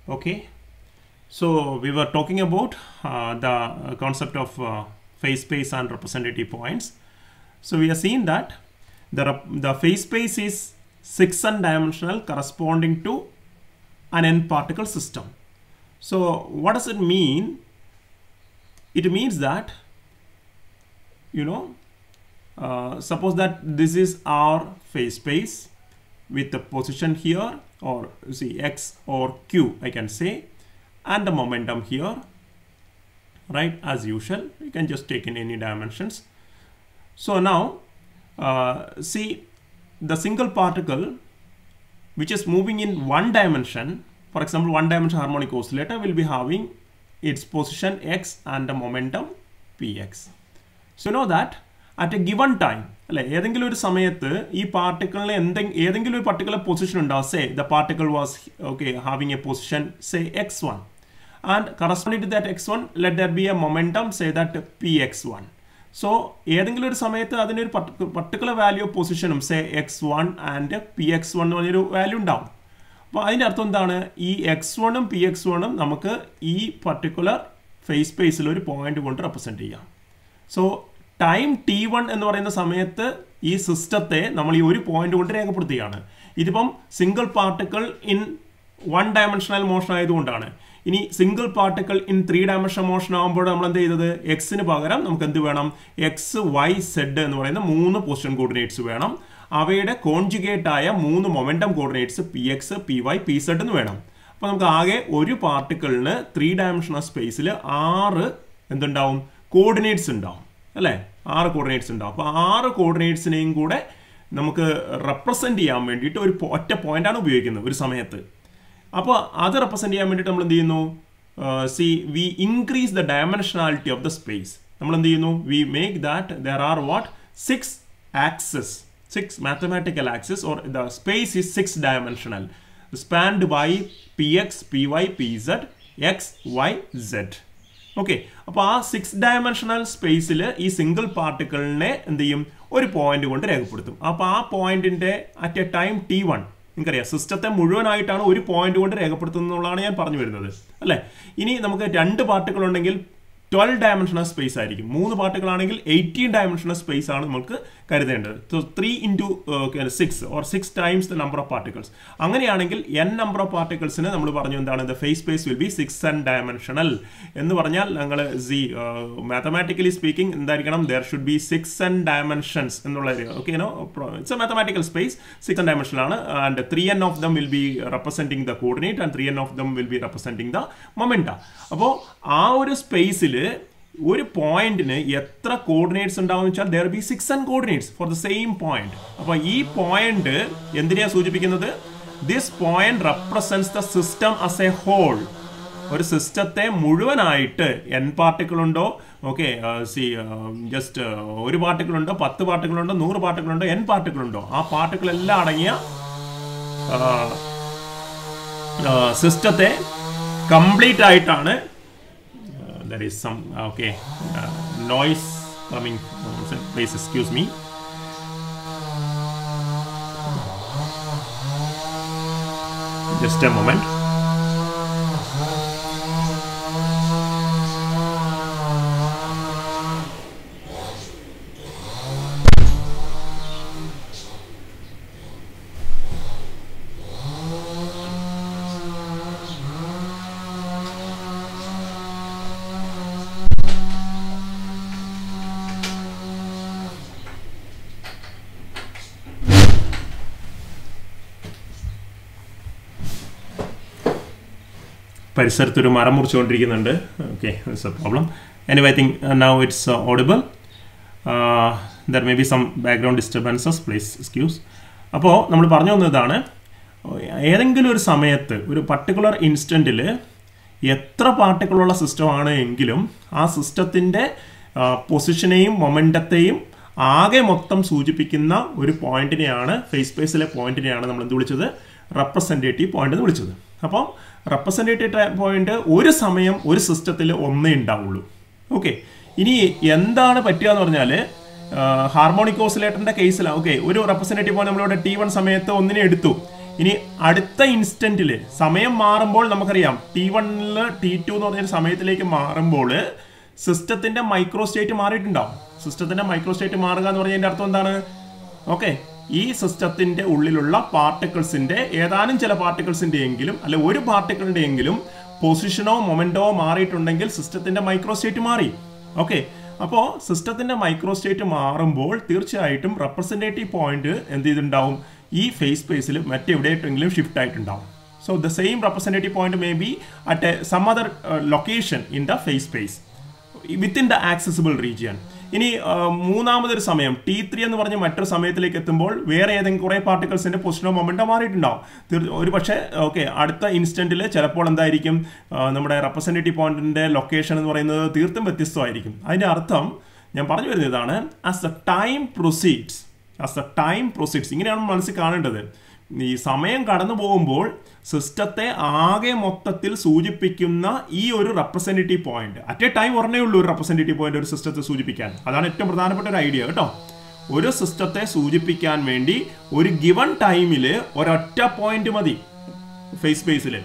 Okay, so we were talking about the concept of phase space and representative points. So we have seen that the phase space is 6n dimensional corresponding to an n particle system. So what does it mean? It means that, suppose that this is our phase space with the position here, or see x or q I can say, and the momentum here, right? As usual, you can just take in any dimensions. So now see the single particle which is moving in one dimension, for example one dimension harmonic oscillator, will be having its position x and the momentum px. So you know that at a given time, ഏതെങ്കിലും ഒരു സമയത്ത് ഈ പാർട്ടിക്കിളിന് ഏതെങ്കിലും ഒരു particular position ഉണ്ടാവും. Say the particle was having A position say x1 and corresponding to that x1 let there be a momentum, say that px1. So ഏതെങ്കിലും ഒരു സമയത്ത് അതിനൊരു പർട്ടിക്കുലർ വാല്യൂ ഓഫ് പൊസിഷനും സേ x1 ആൻഡ് px1 എന്ന് പറഞ്ഞൊരു value ഉണ്ടാവും. അപ്പോൾ അതിൻ്റെ അർത്ഥം എന്താണ്? ഈ x1ഉം px1ഉം നമുക്ക് ഈ പർട്ടിക്കുലർ ഫേസ് സ്പേസിൽ ഒരു പോയിന്റ് കൊണ്ട് റെപ്രസെൻറ്റ് ചെയ്യാം. സോ ടൈം t1 എന്ന് പറയുന്ന സമയത്ത് ഈ സിസ്റ്റത്തെ നമ്മൾ ഈ ഒരു പോയിന്റ് കൊണ്ട് രേഖപ്പെടുത്തുകയാണ്. ഇതിപ്പം single particle in one dimensional motion ആയതുകൊണ്ടാണ്. ഇനി single particle in 3 dimensional motion ആകുമ്പോൾ നമ്മൾ എന്ത് ചെയ്തത്? എക്സിന് പകരം നമുക്ക് എന്ത് വേണം? എക്സ് വൈ സെഡ് എന്ന് പറയുന്ന 3 പൊസിഷൻ കോർഡിനേറ്റ്സ് വേണം. അവയുടെ കോൺജുഗേറ്റ് ആയ 3 momentum coordinates p x p y p z എന്ന് വേണം. അപ്പോൾ നമുക്ക് ആകെ ഒരു പാർട്ടിക്കിളിന് 3 ഡയമെൻഷണൽ സ്പേസിൽ 6 എന്തുണ്ടാവും? കോർഡിനേറ്റ്സ് ഉണ്ടാവും, അല്ലേ? 6 കോർഡിനേറ്റ്സ് ഉണ്ടാവും. അപ്പോൾ 6 കോർഡിനേറ്റ്സിനെയും കൂടെ നമുക്ക് റെപ്രസെന്റ് ചെയ്യാൻ വേണ്ടിയിട്ട് ഒരു ഒറ്റ പോയിന്റാണ് ഉപയോഗിക്കുന്നത് ഒരു സമയത്ത്. അപ്പോൾ അത് റെപ്രസെന്റ് ചെയ്യാൻ വേണ്ടിയിട്ട് നമ്മൾ എന്ത് ചെയ്യുന്നു? V increase the dimensionality of the space. നമ്മൾ എന്ത് ചെയ്യുന്നു? We make that there are 6 access, 6 mathematical axis, or the space is 6 dimensional, spanned by px, py, pz, x, y, z. Okay, അപ്പോൾ ആ 6 ഡയമെൻഷണൽ സ്പേസിൽ ഈ സിംഗിൾ പാർട്ടിക്കിളിനെ എന്ത് ചെയ്യും? ഒരു പോയിന്റ് കൊണ്ട് രേഖപ്പെടുത്തും. അപ്പോൾ ആ പോയിന്റിന്റെ അറ്റ് എ ടൈം t1, നിങ്ങൾക്കറിയാം സിസ്റ്റത്തെ മുഴുവനായിട്ടാണ് ഒരു പോയിന്റ് കൊണ്ട് രേഖപ്പെടുത്തുന്നതാണ് ഞാൻ പറഞ്ഞു വരുന്നത്, അല്ലേ? ഇനി നമുക്ക് 2 പാർട്ടിക്കിൾ ഉണ്ടെങ്കിൽ 12 ഡയമെൻഷണൽ സ്പേസ് ആയിരിക്കും. 3 പാർട്ടിക്കിൾ ആണെങ്കിൽ 18 ഡയമെൻഷണൽ സ്പേസ് ആണ് നമുക്ക് കരുതേണ്ടത്. 3 into 6 or 6 times the number of particles. അങ്ങനെയാണെങ്കിൽ n നമ്പർ ഓഫ് പാർട്ടിക്കിൾസിന് നമ്മൾ പറഞ്ഞു എന്താണ്? The phase space will be 6n dimensional എന്ന് പറഞ്ഞാൽ ഞങ്ങൾ മാത്തമാറ്റിക്കലി സ്പീക്കിംഗ് എന്തായിരിക്കണം? There should be 6n dimensions എന്നുള്ള okay it's a mathematical space. 6n dimensional ആണ്. And 3n of them will be representing the coordinate and 3n of them will be representing the momenta. അപ്പോൾ ആ ഒരു സ്പേസിൽ ഒരു പോയിന്റിന് എത്ര കോർഡിനേറ്റ്സ് ഉണ്ടാവും വെച്ചാൽ there will be 6n coordinates for the same point. അപ്പോൾ ഈ പോയിന്റ് എന്തിനെയാണ് സൂചിപ്പിക്കുന്നത്? this point represents the system as a whole. ഒരു സിസ്റ്റത്തെ മുഴുവനായിട്ട് n പാർട്ടിക്കിൾ ഉണ്ടോ, ഓക്കെ ജസ്റ്റ് ഒരു പാർട്ടിക്കിൾ ഉണ്ടോ, 10 പാർട്ടിക്കിൾ ഉണ്ടോ, 100 പാർട്ടിക്കിൾ ഉണ്ടോ, n പാർട്ടിക്കിൾ ഉണ്ടോ, ആ പാർട്ടിക്കിൾ എല്ലാം അടങ്ങിയ സിസ്റ്റത്തെ കംപ്ലീറ്റ് ആയിട്ടാണ്. There is some noise coming. Please excuse me. Just a moment. പരിസരത്തൊരു മരം മുറിച്ചുകൊണ്ടിരിക്കുന്നുണ്ട്. Okay, it's a problem. Anyway I think now it's audible. There may be some background disturbances, please excuse. അപ്പോൾ നമ്മൾ പറഞ്ഞു വന്നതാണ്, ഏതെങ്കിലും ഒരു സമയത്ത് ഒരു പർട്ടിക്കുലർ ഇൻസ്റ്റൻറ്റിൽ എത്ര പാർട്ടിക്കിളുള്ള സിസ്റ്റമാണ് എങ്കിലും ആ സിസ്റ്റത്തിൻ്റെ പൊസിഷനെയും മൊമെൻറ്റത്തെയും ആകെ മൊത്തം സൂചിപ്പിക്കുന്ന ഒരു പോയിന്റിനെയാണ്, ഫേസ് സ്പേസിലെ പോയിന്റിനെയാണ് നമ്മൾ എന്ത് വിളിച്ചത്? റെപ്രസെൻറ്റേറ്റീവ് പോയിന്റ് എന്ന് വിളിച്ചത്. അപ്പം റെപ്രസെൻറ്റേറ്റീവ് പോയിന്റ് ഒരു സമയം ഒരു സിസ്റ്റത്തിൽ ഒന്നേ ഉണ്ടാവുള്ളൂ. ഓക്കെ, ഇനി എന്താണ് പറ്റുക എന്ന് പറഞ്ഞാൽ ഹാർമോണിക് ഓസിലേറ്ററിന്റെ കേസിലാണ്. ഓക്കെ, ഒരു റെപ്രസെൻറ്റേറ്റീവ് പോയിന്റ് നമ്മളിവിടെ T1 സമയത്ത് ഒന്നിനെ എടുത്തു. ഇനി അടുത്ത ഇൻസ്റ്റന്റിൽ സമയം മാറുമ്പോൾ നമുക്കറിയാം T1 T2 എന്ന് പറഞ്ഞൊരു സമയത്തിലേക്ക് മാറുമ്പോൾ സിസ്റ്റത്തിന്റെ മൈക്രോ സ്റ്റേറ്റ് മാറിയിട്ടുണ്ടാവും. സിസ്റ്റത്തിന്റെ മൈക്രോ സ്റ്റേറ്റ് മാറുക എന്ന് പറഞ്ഞതിന്റെ അർത്ഥം എന്താണ്? ഓക്കെ, ഈ സിസ്റ്റത്തിന്റെ ഉള്ളിലുള്ള പാർട്ടിക്കിൾസിന്റെ ഏതാനും ചില പാർട്ടിക്കിൾസിന്റെ എങ്കിലും അല്ലെ ഒരു പാർട്ടിക്കിളിന്റെ എങ്കിലും പൊസിഷനോ മൊമെന്റോ മാറിയിട്ടുണ്ടെങ്കിൽ സിസ്റ്റത്തിന്റെ മൈക്രോ സ്റ്റേറ്റ് മാറി. ഓക്കെ, അപ്പോൾ സിസ്റ്റത്തിന്റെ മൈക്രോ സ്റ്റേറ്റ് മാറുമ്പോൾ തീർച്ചയായിട്ടും റെപ്രസെന്റേറ്റീവ് പോയിന്റ് എന്ത് ചെയ്തിട്ടുണ്ടാവും? ഈ ഫേസ് സ്പേസിൽ മറ്റെവിടെയെങ്കിലും ഷിഫ്റ്റ് ആയിട്ടുണ്ടാവും. So the same representative point may be at some other location in the phase space within the accessible region. ഇനി മൂന്നാമതൊരു സമയം T3 എന്ന് പറഞ്ഞ മറ്റൊരു സമയത്തിലേക്ക് എത്തുമ്പോൾ വേറെ ഏതെങ്കിലും കുറേ പാർട്ടിക്കിൾസിന്റെ പൊസിഷനോ മൊമെന്റോ മാറിയിട്ടുണ്ടാവും. ഒരു പക്ഷേ ഓക്കെ, അടുത്ത ഇൻസ്റ്റന്റിൽ ചിലപ്പോൾ എന്തായിരിക്കും നമ്മുടെ റെപ്രസെന്റേറ്റീവ് പോയിന്റിന്റെ ലൊക്കേഷൻ എന്ന് പറയുന്നത് തീർത്തും വ്യത്യസ്തമായിരിക്കും. അതിന്റെ അർത്ഥം ഞാൻ പറഞ്ഞു വരുന്നത് ഇതാണ്, ആസ് ദ ടൈം പ്രൊസീഡ്സ് ഇങ്ങനെയാണ് മനസ്സിൽ കാണേണ്ടത്. ഈ സമയം കടന്നു പോകുമ്പോൾ സിസ്റ്റത്തെ ആകെ മൊത്തത്തിൽ സൂചിപ്പിക്കുന്ന ഈ ഒരു representative point at a time ഒരെണ്ണേ ഉള്ളൂ ഒരു റെപ്രസെന്റേറ്റീവ് പോയിന്റ് ഒരു സിസ്റ്റത്തെ സൂചിപ്പിക്കാൻ. അതാണ് ഏറ്റവും പ്രധാനപ്പെട്ട ഒരു ഐഡിയ കേട്ടോ. ഒരു സിസ്റ്റത്തെ സൂചിപ്പിക്കാൻ വേണ്ടി ഒരു ഗിവൺ ടൈമിൽ ഒരൊറ്റ പോയിന്റ് മതി ഫേസ് സ്പേസിൽ.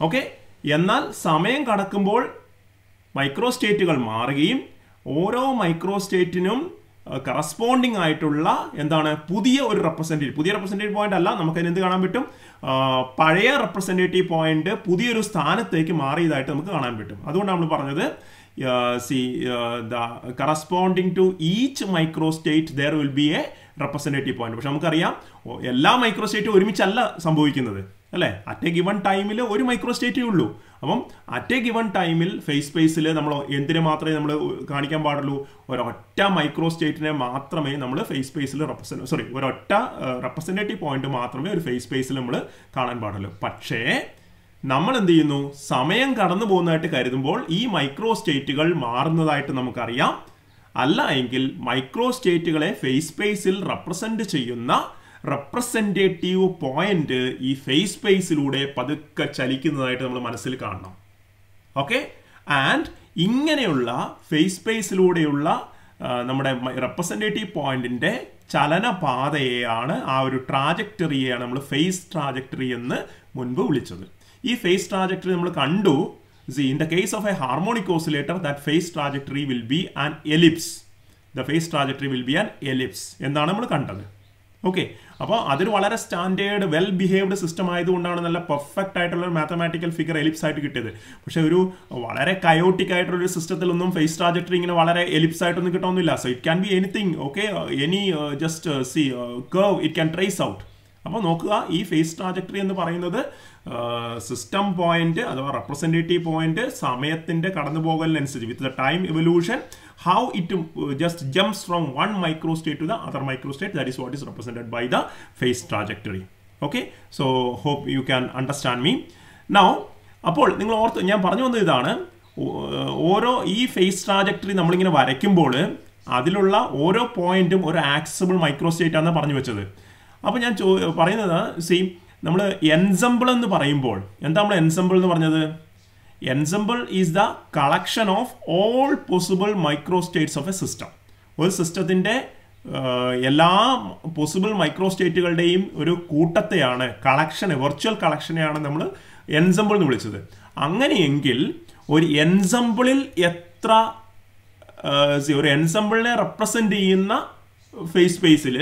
ഓക്കെ, എന്നാൽ സമയം കടക്കുമ്പോൾ മൈക്രോ സ്റ്റേറ്റുകൾ മാറുകയും ഓരോ മൈക്രോ സ്റ്റേറ്റിനും കറസ്പോണ്ടിങ് ആയിട്ടുള്ള എന്താണ് പുതിയ റെപ്രസെന്റേറ്റീവ് പോയിന്റ് അല്ല, നമുക്കതിന് എന്ത് കാണാൻ പറ്റും? പഴയ റെപ്രസെന്റേറ്റീവ് പോയിന്റ് പുതിയൊരു സ്ഥാനത്തേക്ക് മാറിയതായിട്ട് നമുക്ക് കാണാൻ പറ്റും. അതുകൊണ്ടാണ് നമ്മൾ പറഞ്ഞത് corresponding to each microstate there will be a representative point. പക്ഷെ നമുക്കറിയാം എല്ലാ മൈക്രോ സ്റ്റേറ്റും ഒരുമിച്ചല്ല സംഭവിക്കുന്നത് അല്ലേ? അറ്റ് എ ഗിവൺ ടൈമിൽ ഒരു മൈക്രോ സ്റ്റേറ്റേ ഉള്ളൂ. അപ്പം അറ്റ് എ ഗിവൺ ടൈമിൽ ഫേസ് സ്പേസിൽ നമ്മൾ എന്തിനു മാത്രമേ നമ്മൾ കാണിക്കാൻ പാടുള്ളൂ? ഒരൊറ്റ മൈക്രോ സ്റ്റേറ്റിനെ മാത്രമേ നമ്മൾ ഫേസ് സ്പേസിൽ ഒരൊറ്റ റെപ്രസെന്റേറ്റീവ് പോയിന്റ് മാത്രമേ ഒരു ഫേസ് സ്പേസിൽ നമ്മൾ കാണാൻ പാടുള്ളൂ. പക്ഷേ നമ്മൾ എന്ത് ചെയ്യുന്നു? സമയം കടന്നു പോകുന്നതായിട്ട് കരുതുമ്പോൾ ഈ മൈക്രോ സ്റ്റേറ്റുകൾ മാറുന്നതായിട്ട് നമുക്കറിയാം. അല്ല എങ്കിൽ മൈക്രോ സ്റ്റേറ്റുകളെ ഫേസ് സ്പേസിൽ റെപ്രസെന്റ് ചെയ്യുന്ന റെപ്രസെന്റേറ്റീവ് പോയിന്റ് ഈ ഫേസ് സ്പേസിലൂടെ പതുക്കെ ചലിക്കുന്നതായിട്ട് നമ്മൾ മനസ്സിൽ കാണണം. ഓക്കെ, ആൻഡ് ഇങ്ങനെയുള്ള ഫേസ് സ്പേസിലൂടെയുള്ള നമ്മുടെ റെപ്രസെന്റേറ്റീവ് പോയിന്റിന്റെ ചലനപാതയെയാണ്, ആ ഒരു ട്രാജക്ടറിയെയാണ് നമ്മൾ ഫേസ് ട്രാജക്ടറി എന്ന് മുൻപ് വിളിച്ചത്. ഈ ഫേസ് ട്രാജക്ടറി നമ്മൾ കണ്ടു. In the case of a harmonic oscillator, that phase trajectory will be an ellipse. The phase trajectory will be an ellipse. എന്താണ് നമ്മൾ കണ്ടത്? ഓക്കെ, അപ്പോൾ അതൊരു വളരെ സ്റ്റാൻഡേർഡ് വെൽ ബിഹേവ്ഡ് സിസ്റ്റം ആയതുകൊണ്ടാണ് നല്ല പെർഫെക്റ്റ് ആയിട്ടുള്ള ഒരു മാത്തമാറ്റിക്കൽ ഫിഗർ എലിപ്സ് ആയിട്ട് കിട്ടിയത്. പക്ഷെ ഒരു വളരെ കയോട്ടിക് ആയിട്ടുള്ള ഒരു സിസ്റ്റത്തിലൊന്നും ഫേസ് ട്രാജക്ടറി ഇങ്ങനെ വളരെ എലിപ്സ് ആയിട്ടൊന്നും കിട്ടണമെന്നില്ല. So it can be anything. Okay, any just see curve it can trace out. അപ്പോൾ നോക്കുക, ഈ ഫേസ് ട്രാജക്ടറി എന്ന് പറയുന്നത് സിസ്റ്റം പോയിന്റ് അഥവാ റെപ്രസെന്റേറ്റീവ് പോയിന്റ് സമയത്തിന്റെ കടന്നുപോകലിനനുസരിച്ച് with the time evolution how it just jumps from one micro state to the other micro state. That is what is represented by the phase trajectory. Okay, so hope you can understand me. Now അപ്പോൾ നിങ്ങൾ ഓർത്ത് ഞാൻ പറഞ്ഞു വന്നത് ഇതാണ്, ഓരോ ഈ phase trajectory നമ്മളിങ്ങനെ വരയ്ക്കുമ്പോൾ അതിലുള്ള ഓരോ പോയിന്റും ഒരു ആക്സസിബിൾ മൈക്രോ സ്റ്റേറ്റ് ആണെന്ന് പറഞ്ഞു വെച്ചത്. അപ്പോൾ ഞാൻ പറയുന്നത് നമ്മൾ എൻസെമ്പിൾ എന്ന് പറയുമ്പോൾ എന്താ നമ്മൾ എൻസെമ്പിൾ എന്ന് പറഞ്ഞത്? Ensemble is the collection of all possible microstates of a system. ഒരു സിസ്റ്റത്തിൻ്റെ എല്ലാ പോസിബിൾ മൈക്രോ സ്റ്റേറ്റുകളുടെയും ഒരു കൂട്ടത്തെയാണ്, വെർച്വൽ കളക്ഷനെയാണ് നമ്മൾ എൻസെമ്പിൾ എന്ന് വിളിച്ചത്. അങ്ങനെയെങ്കിൽ ഒരു എൻസെമ്പിളിൽ ഒരു എൻസെമ്പിളിനെ റെപ്രസെന്റ് ചെയ്യുന്ന ഫേസ് സ്പേസിൽ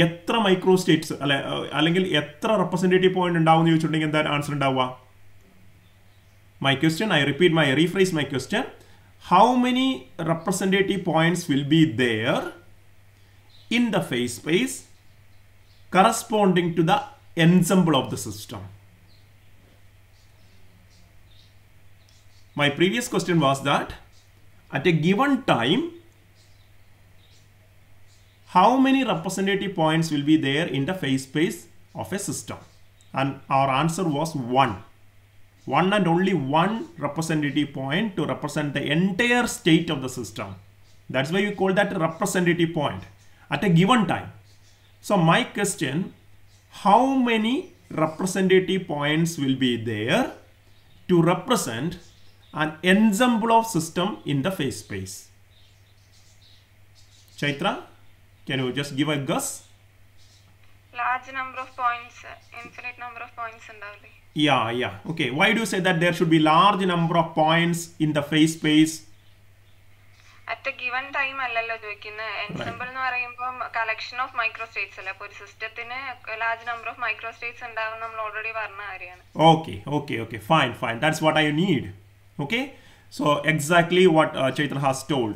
എത്ര മൈക്രോ സ്റ്റേറ്റ്സ് അല്ലെങ്കിൽ എത്ര റെപ്രസെന്റേറ്റീവ് പോയിന്റ് ഉണ്ടാവും എന്ന് ചോദിച്ചിട്ടുണ്ടെങ്കിൽ എന്താ ആൻസർ ഉണ്ടാവുക? My question, I rephrase my question. How many representative points will be there in the phase space corresponding to the ensemble of the system? My previous question was that at a given time, how many representative points will be there in the phase space of a system? And our answer was 1. One and only one representative point to represent the entire state of the system. That's why we call that a representative point at a given time. So my question, how many representative points will be there to represent an ensemble of system in the phase space? Chaitra, can you just give a guess? large number of points, infinite number of points ഉണ്ടാവില്ലേ? Yeah. Okay. Why do you say that there should be large number of points in the phase space? At a given time അല്ലല്ലോ ചോദിക്കുന്നത്. Ensemble എന്ന് പറയുമ്പോൾ collection of microstates അല്ലേ. അപ്പോൾ ഒരു സിസ്റ്റത്തിന് large number of microstates ഉണ്ടാവും നമ്മൾ ഓൾറെഡി പറഞ്ഞ കാര്യമാണ്. Okay. Fine. That's what I need. Okay. So exactly what Chaitra has told.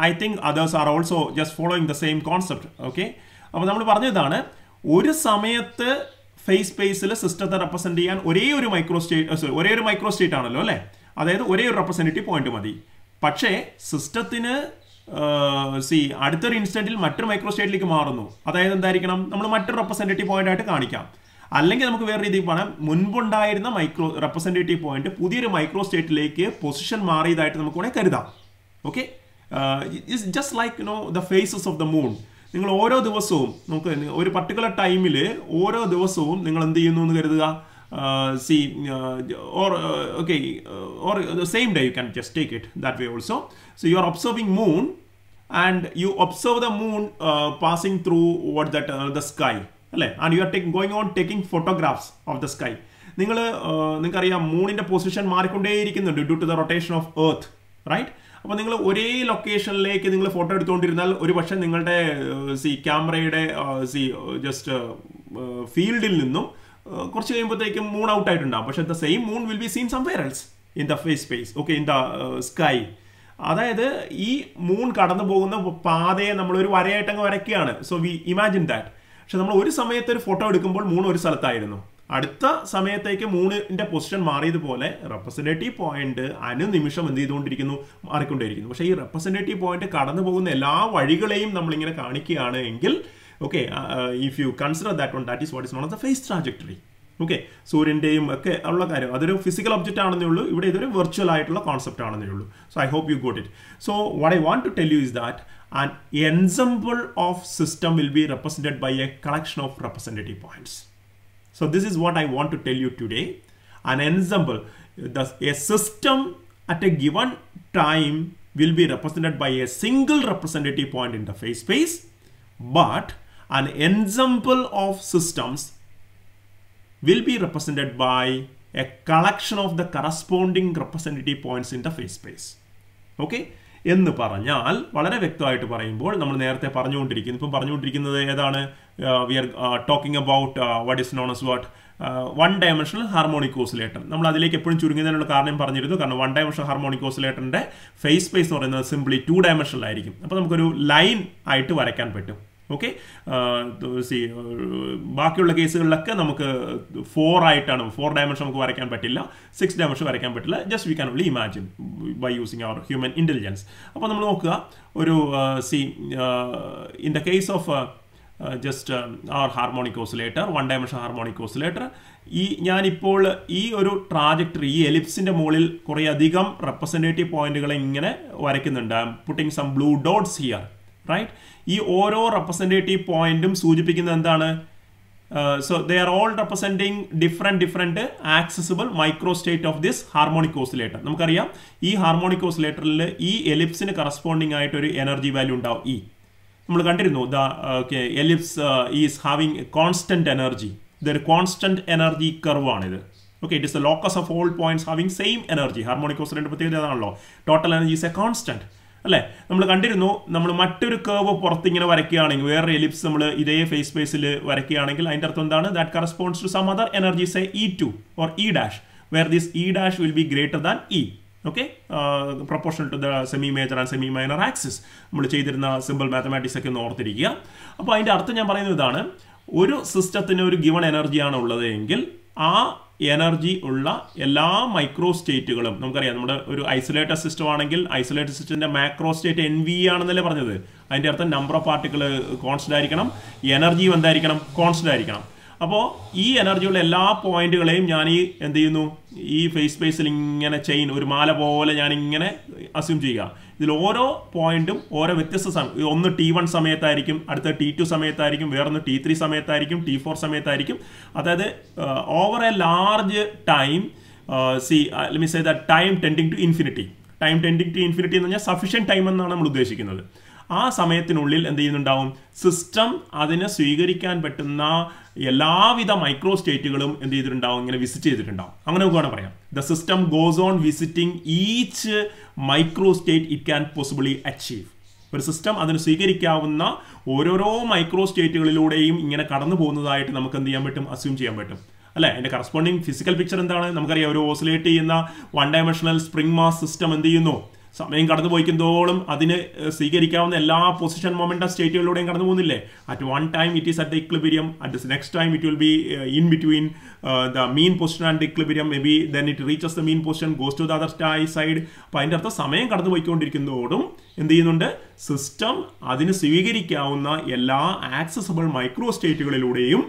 I think others are also just following the same concept. Okay. അപ്പോൾ നമ്മൾ പറഞ്ഞതാണ് ഒരു സമയത്ത് ഫേസ് സ്പേസിൽ സിസ്റ്റത്തെ റെപ്രസെന്റ് ചെയ്യാൻ ഒരേ ഒരു മൈക്രോസ്റ്റേറ്റ് ആണല്ലോ അല്ലേ, അതായത് ഒരേ ഒരു റെപ്രസെന്റേറ്റീവ് പോയിന്റ് മതി. പക്ഷേ സിസ്റ്റത്തിന് അടുത്തൊരു ഇൻസ്റ്റന്റിൽ മറ്റൊരു മൈക്രോസ്റ്റേറ്റിലേക്ക് മാറുന്നു, അതായത് എന്തായിരിക്കണം, നമ്മൾ മറ്റൊരു റെപ്രസെന്റേറ്റീവ് പോയിന്റ് ആയിട്ട് കാണിക്കാം. അല്ലെങ്കിൽ നമുക്ക് വേറെ രീതിയിൽ പറയാം, മുൻപുണ്ടായിരുന്ന റെപ്രസെന്റേറ്റീവ് പോയിന്റ് പുതിയൊരു മൈക്രോസ്റ്റേറ്റിലേക്ക് പൊസിഷൻ മാറിയതായിട്ട് നമുക്ക് വേണമെങ്കിൽ കരുതാം. Okay, it's just like the phases of the moon. നിങ്ങൾ ഓരോ ദിവസവും നമുക്ക് ഒരു പർട്ടിക്കുലർ ടൈമിൽ ഓരോ ദിവസവും നിങ്ങൾ എന്ത് ചെയ്യുന്നു എന്ന് കരുതുക. Or the same day you can just take it that way also. So you are observing moon and you observe the moon passing through the sky, and you are going on taking photographs of the sky. നിങ്ങൾക്കറിയാം മൂണിന്റെ position മാറിക്കൊണ്ടേയിരിക്കുന്നുണ്ട് due to the rotation of earth, right? അപ്പോൾ നിങ്ങൾ ഒരേ ലൊക്കേഷനിലേക്ക് നിങ്ങൾ photo എടുത്തുകൊണ്ടിരുന്നാൽ ഒരു പക്ഷേ നിങ്ങളുടെ ക്യാമറയുടെ ജസ്റ്റ് ഫീൽഡിൽ നിന്നും കുറച്ച് കഴിയുമ്പോഴത്തേക്കും മൂൺ ഔട്ട് ആയിട്ടുണ്ടാകും. പക്ഷേ the same moon will be seen somewhere else in the phase space, okay, in the sky. അതായത് ഈ മൂൺ കടന്നു പോകുന്ന പാതയെ നമ്മളൊരു വരയായിട്ടങ്ങ് വരയ്ക്കുകയാണ്. So we imagine that. പക്ഷെ നമ്മൾ ഒരു സമയത്ത് ഒരു ഫോട്ടോ എടുക്കുമ്പോൾ മൂൺ ഒരു സ്ഥലത്തായിരുന്നു, അടുത്ത സമയത്തേക്ക് മൂണിന്റെ പൊസിഷൻ മാറിയതുപോലെ റെപ്രസെന്റേറ്റീവ് പോയിന്റ് അനുനിമിഷം എന്ത് ചെയ്തുകൊണ്ടിരിക്കുന്നു, മാറിക്കൊണ്ടേയിരിക്കുന്നു. പക്ഷേ ഈ റെപ്രസെന്റേറ്റീവ് പോയിന്റ് കടന്നു പോകുന്ന എല്ലാ വഴികളെയും നമ്മളിങ്ങനെ കാണിക്കുകയാണ് എങ്കിൽ, okay, if you consider that one, that is what is known as the phase trajectory. Okay, സൂര്യൻ്റെയും ഒക്കെ ഉള്ള കാര്യം അതൊരു ഫിസിക്കൽ ഒബ്ജക്റ്റ് ആണെന്നേ ഉള്ളൂ, ഇവിടെ ഇതൊരു വെർച്വൽ ആയിട്ടുള്ള കോൺസെപ്റ്റ് ആണെന്നേ ഉള്ളൂ. So I hope you got it. So what I want to tell you is that an ensemble of system will be represented by a collection of representative points. So this is what I want to tell you today. An ensemble, a system at a given time will be represented by a single representative point in the phase space, but an ensemble of systems will be represented by a collection of the corresponding representative points in the phase space. Okay? എന്ന് പറഞ്ഞാൽ വളരെ വ്യക്തമായിട്ട് പറയുമ്പോൾ നമ്മൾ നേരത്തെ പറഞ്ഞുകൊണ്ടിരിക്കുന്നത് ഏതാണ്? We are talking about what is known as what one dimensional harmonic oscillator. നമ്മൾ അതിലേക്ക് എപ്പോഴും ചുരുങ്ങുന്നതിനുള്ള കാരണം പറഞ്ഞിരുന്നു. കാരണം വൺ ഡയമെൻഷണൽ ഹാർമോണിക് ഓസിലേറ്ററിന്റെ ഫേസ് സ്പേസ് എന്ന് പറയുന്നത് സിംപ്ലി 2 ഡയമെൻഷണൽ ആയിരിക്കും. അപ്പോൾ നമുക്കൊരു ലൈൻ ആയിട്ട് വരയ്ക്കാൻ പറ്റും. ഓക്കെ, ബാക്കിയുള്ള കേസുകളിലൊക്കെ നമുക്ക് 4 ആയിട്ടാണ്, 4 ഡയമെൻഷൻ നമുക്ക് വരയ്ക്കാൻ പറ്റില്ല, 6 ഡയമെൻഷൻ വരയ്ക്കാൻ പറ്റില്ല. Just we can only imagine by using our human intelligence. അപ്പോൾ നമ്മൾ നോക്കുക, ഒരു in the case of just our harmonic oscillator, 1 dimension harmonic oscillator, ഞാനിപ്പോൾ ഈ ഒരു ട്രാജക്ടറി, ഈ എലിപ്സിന്റെ മുകളിൽ കുറേ അധികം റെപ്രസെന്റേറ്റീവ് പോയിന്റുകളെ ഇങ്ങനെ വരയ്ക്കുന്നുണ്ട്. Putting some blue dots here, right? ഈ ഓരോ റെപ്രസെന്റേറ്റീവ് പോയിന്റും സൂചിപ്പിക്കുന്നത് എന്താണ്? So they are all representing different accessible microstate of this harmonic oscillator. നമുക്കറിയാം ഈ ഹാർമോണിക് ഓസിലേറ്ററിൽ ഈ എലിപ്സിന് കറസ്പോണ്ടിങ് ആയിട്ട് ഒരു എനർജി വാല്യൂ ഉണ്ടാവും. നമ്മൾ കണ്ടിരുന്നു, the ellipse is having constant energy. ഇതൊരു കോൺസ്റ്റന്റ് എനർജി കർവ് ആണിത്. Okay, it is the locus of all points having same energy. Harmonic oscillator പ്രത്യേകത അതാണല്ലോ, total energy is A constant, അല്ലേ? നമ്മൾ കണ്ടിരുന്നു, നമ്മൾ മറ്റൊരു കർവ് പുറത്തിങ്ങനെ വരയ്ക്കുകയാണെങ്കിൽ, വേറെ എലിപ്സ് നമ്മൾ ഇതേ ഫേസ് സ്പേസിൽ വരയ്ക്കുകയാണെങ്കിൽ അതിൻ്റെ അർത്ഥം എന്താണ്? That corresponds to some other energy, say E2 or E', where this E' will be greater than E. Okay, proportional to the semi-major and semi-minor axis. നമ്മൾ ചെയ്തിരുന്ന സിമ്പിൾ മാത്തമാറ്റിക്സ് ഒക്കെ ഒന്ന് ഓർത്തിരിക്കുക. അപ്പോൾ അതിൻ്റെ അർത്ഥം ഞാൻ പറയുന്നത് ഇതാണ്: ഒരു സിസ്റ്റത്തിന് ഒരു ഗിവൺ എനർജിയാണ് ഉള്ളത് എങ്കിൽ ആ എനർജി ഉള്ള എല്ലാ മൈക്രോ സ്റ്റേറ്റുകളും നമുക്കറിയാം. നമ്മുടെ ഒരു ഐസൊലേറ്റഡ് സിസ്റ്റം ആണെങ്കിൽ ഐസൊലേറ്റഡ് സിസ്റ്റത്തിന്റെ മാക്രോ സ്റ്റേറ്റ് NV ആണെന്നല്ലേ പറഞ്ഞത്. അതിൻ്റെ അർത്ഥം നമ്പർ ഓഫ് പാർട്ടിക്കിൾ കോൺസ്റ്റന്റ് ആയിരിക്കണം, എനർജിയും എന്തായിരിക്കണം? കോൺസ്റ്റന്റ് ആയിരിക്കണം. അപ്പോൾ ഈ എനർജിയുള്ള എല്ലാ പോയിന്റുകളെയും ഞാൻ എന്ത് ചെയ്യുന്നു? ഈ ഫേസ് സ്പേസിൽ ഇങ്ങനെ ചെയിൻ, ഒരു മാല പോലെ ഞാൻ ഇങ്ങനെ അസ്യൂം ചെയ്യുക. ഇതിൽ ഓരോ പോയിന്റും ഓരോ വ്യത്യസ്ത സമയം, ഒന്ന് T1 സമയത്തായിരിക്കും, അടുത്ത T2 സമയത്തായിരിക്കും, വേറൊന്ന് T3 സമയത്തായിരിക്കും, T4 സമയത്തായിരിക്കും. അതായത് over a large time, let me say that time tending to infinity. Time tending to infinity എന്ന് പറഞ്ഞാൽ സഫിഷ്യന്റ് ടൈം എന്നാണ് നമ്മൾ ഉദ്ദേശിക്കുന്നത്. ആ സമയത്തിനുള്ളിൽ എന്ത് ചെയ്യുന്നുണ്ടാവും, സിസ്റ്റം അതിനെ സ്വീകരിക്കാൻ പറ്റുന്ന എല്ലാവിധ മൈക്രോ സ്റ്റേറ്റുകളും എന്ത് ചെയ്തിട്ടുണ്ടാവും, ഇങ്ങനെ വിസിറ്റ് ചെയ്തിട്ടുണ്ടാവും. അങ്ങനെ നമുക്ക് വേണം പറയാം. The system goes on visiting each micro state it can possibly achieve. ഒരു സിസ്റ്റം അതിന് സ്വീകരിക്കാവുന്ന ഓരോരോ മൈക്രോ സ്റ്റേറ്റുകളിലൂടെയും ഇങ്ങനെ കടന്നു പോകുന്നതായിട്ട് നമുക്ക് എന്ത് ചെയ്യാൻ പറ്റും, അസ്യൂം ചെയ്യാൻ പറ്റും അല്ലേ. അതിന്റെ കറസ്പോണ്ടിങ് ഫിസിക്കൽ പിക്ചർ എന്താണ് നമുക്കറിയാം. ഒരു ഓസിലേറ്റ് ചെയ്യുന്ന 1 ഡയമെൻഷണൽ സ്പ്രിംഗ് മാസ് സിസ്റ്റം എന്ത് ചെയ്യുന്നു, സമയം കടന്നു പോയിക്കുന്നതോളം അതിന് സ്വീകരിക്കാവുന്ന എല്ലാ പൊസിഷൻ മൊമെന്റം സ്റ്റേറ്റുകളിലൂടെയും കടന്നു പോകുന്നില്ലേ. At one time it is at the equilibrium, at the next time it will be in between the mean position and equilibrium, may be then it reaches the mean position, goes to the other side. അപ്പോൾ അതിൻ്റെ അർത്ഥം സമയം കടന്നു പോയിക്കൊണ്ടിരിക്കുന്നതോടും എന്ത് ചെയ്യുന്നുണ്ട്, system അതിന് സ്വീകരിക്കാവുന്ന എല്ലാ accessible micro സ്റ്റേറ്റുകളിലൂടെയും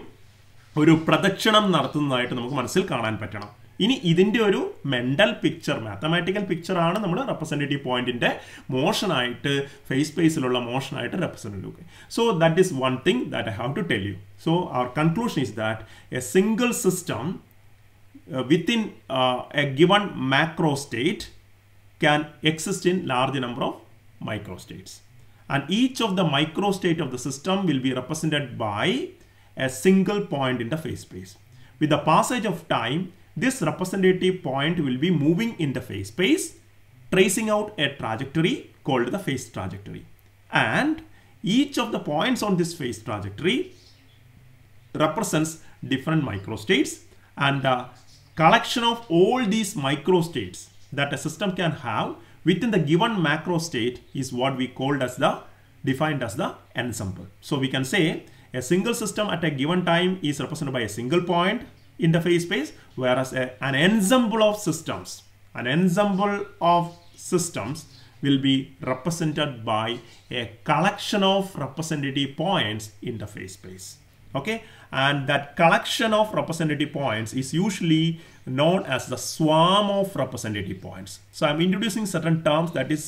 ഒരു പ്രദക്ഷിണം നടത്തുന്നതായിട്ട് നമുക്ക് മനസ്സിൽ കാണാൻ പറ്റണം. ഇനി ഇതിൻ്റെ ഒരു മെന്റൽ പിക്ചർ, മാത്തമാറ്റിക്കൽ പിക്ചറാണ് നമ്മൾ റെപ്രസെൻറ്റേറ്റീവ് പോയിന്റിന്റെ മോഷനായിട്ട്, ഫേസ് സ്പേസിലുള്ള മോഷനായിട്ട് റെപ്രസെൻറ്റ് ചെയ്യുക. So that is one thing that I have to tell you. So our conclusion is that a single system within a given macrostate can exist in large number of microstates, and each of the microstate of the system will be represented by a single point in the phase space. With the passage of time, this representative point will be moving in the phase space, tracing out a trajectory called the phase trajectory, and each of the points on this phase trajectory represents different microstates, and the collection of all these microstates that a system can have within the given macro state is what we called as the defined as the ensemble. So we can say a single system at a given time is represented by a single point in the phase space, whereas an ensemble of systems will be represented by a collection of representative points in the phase space. Okay, and that collection of representative points is usually known as the swarm of representative points. So I'm introducing certain terms that is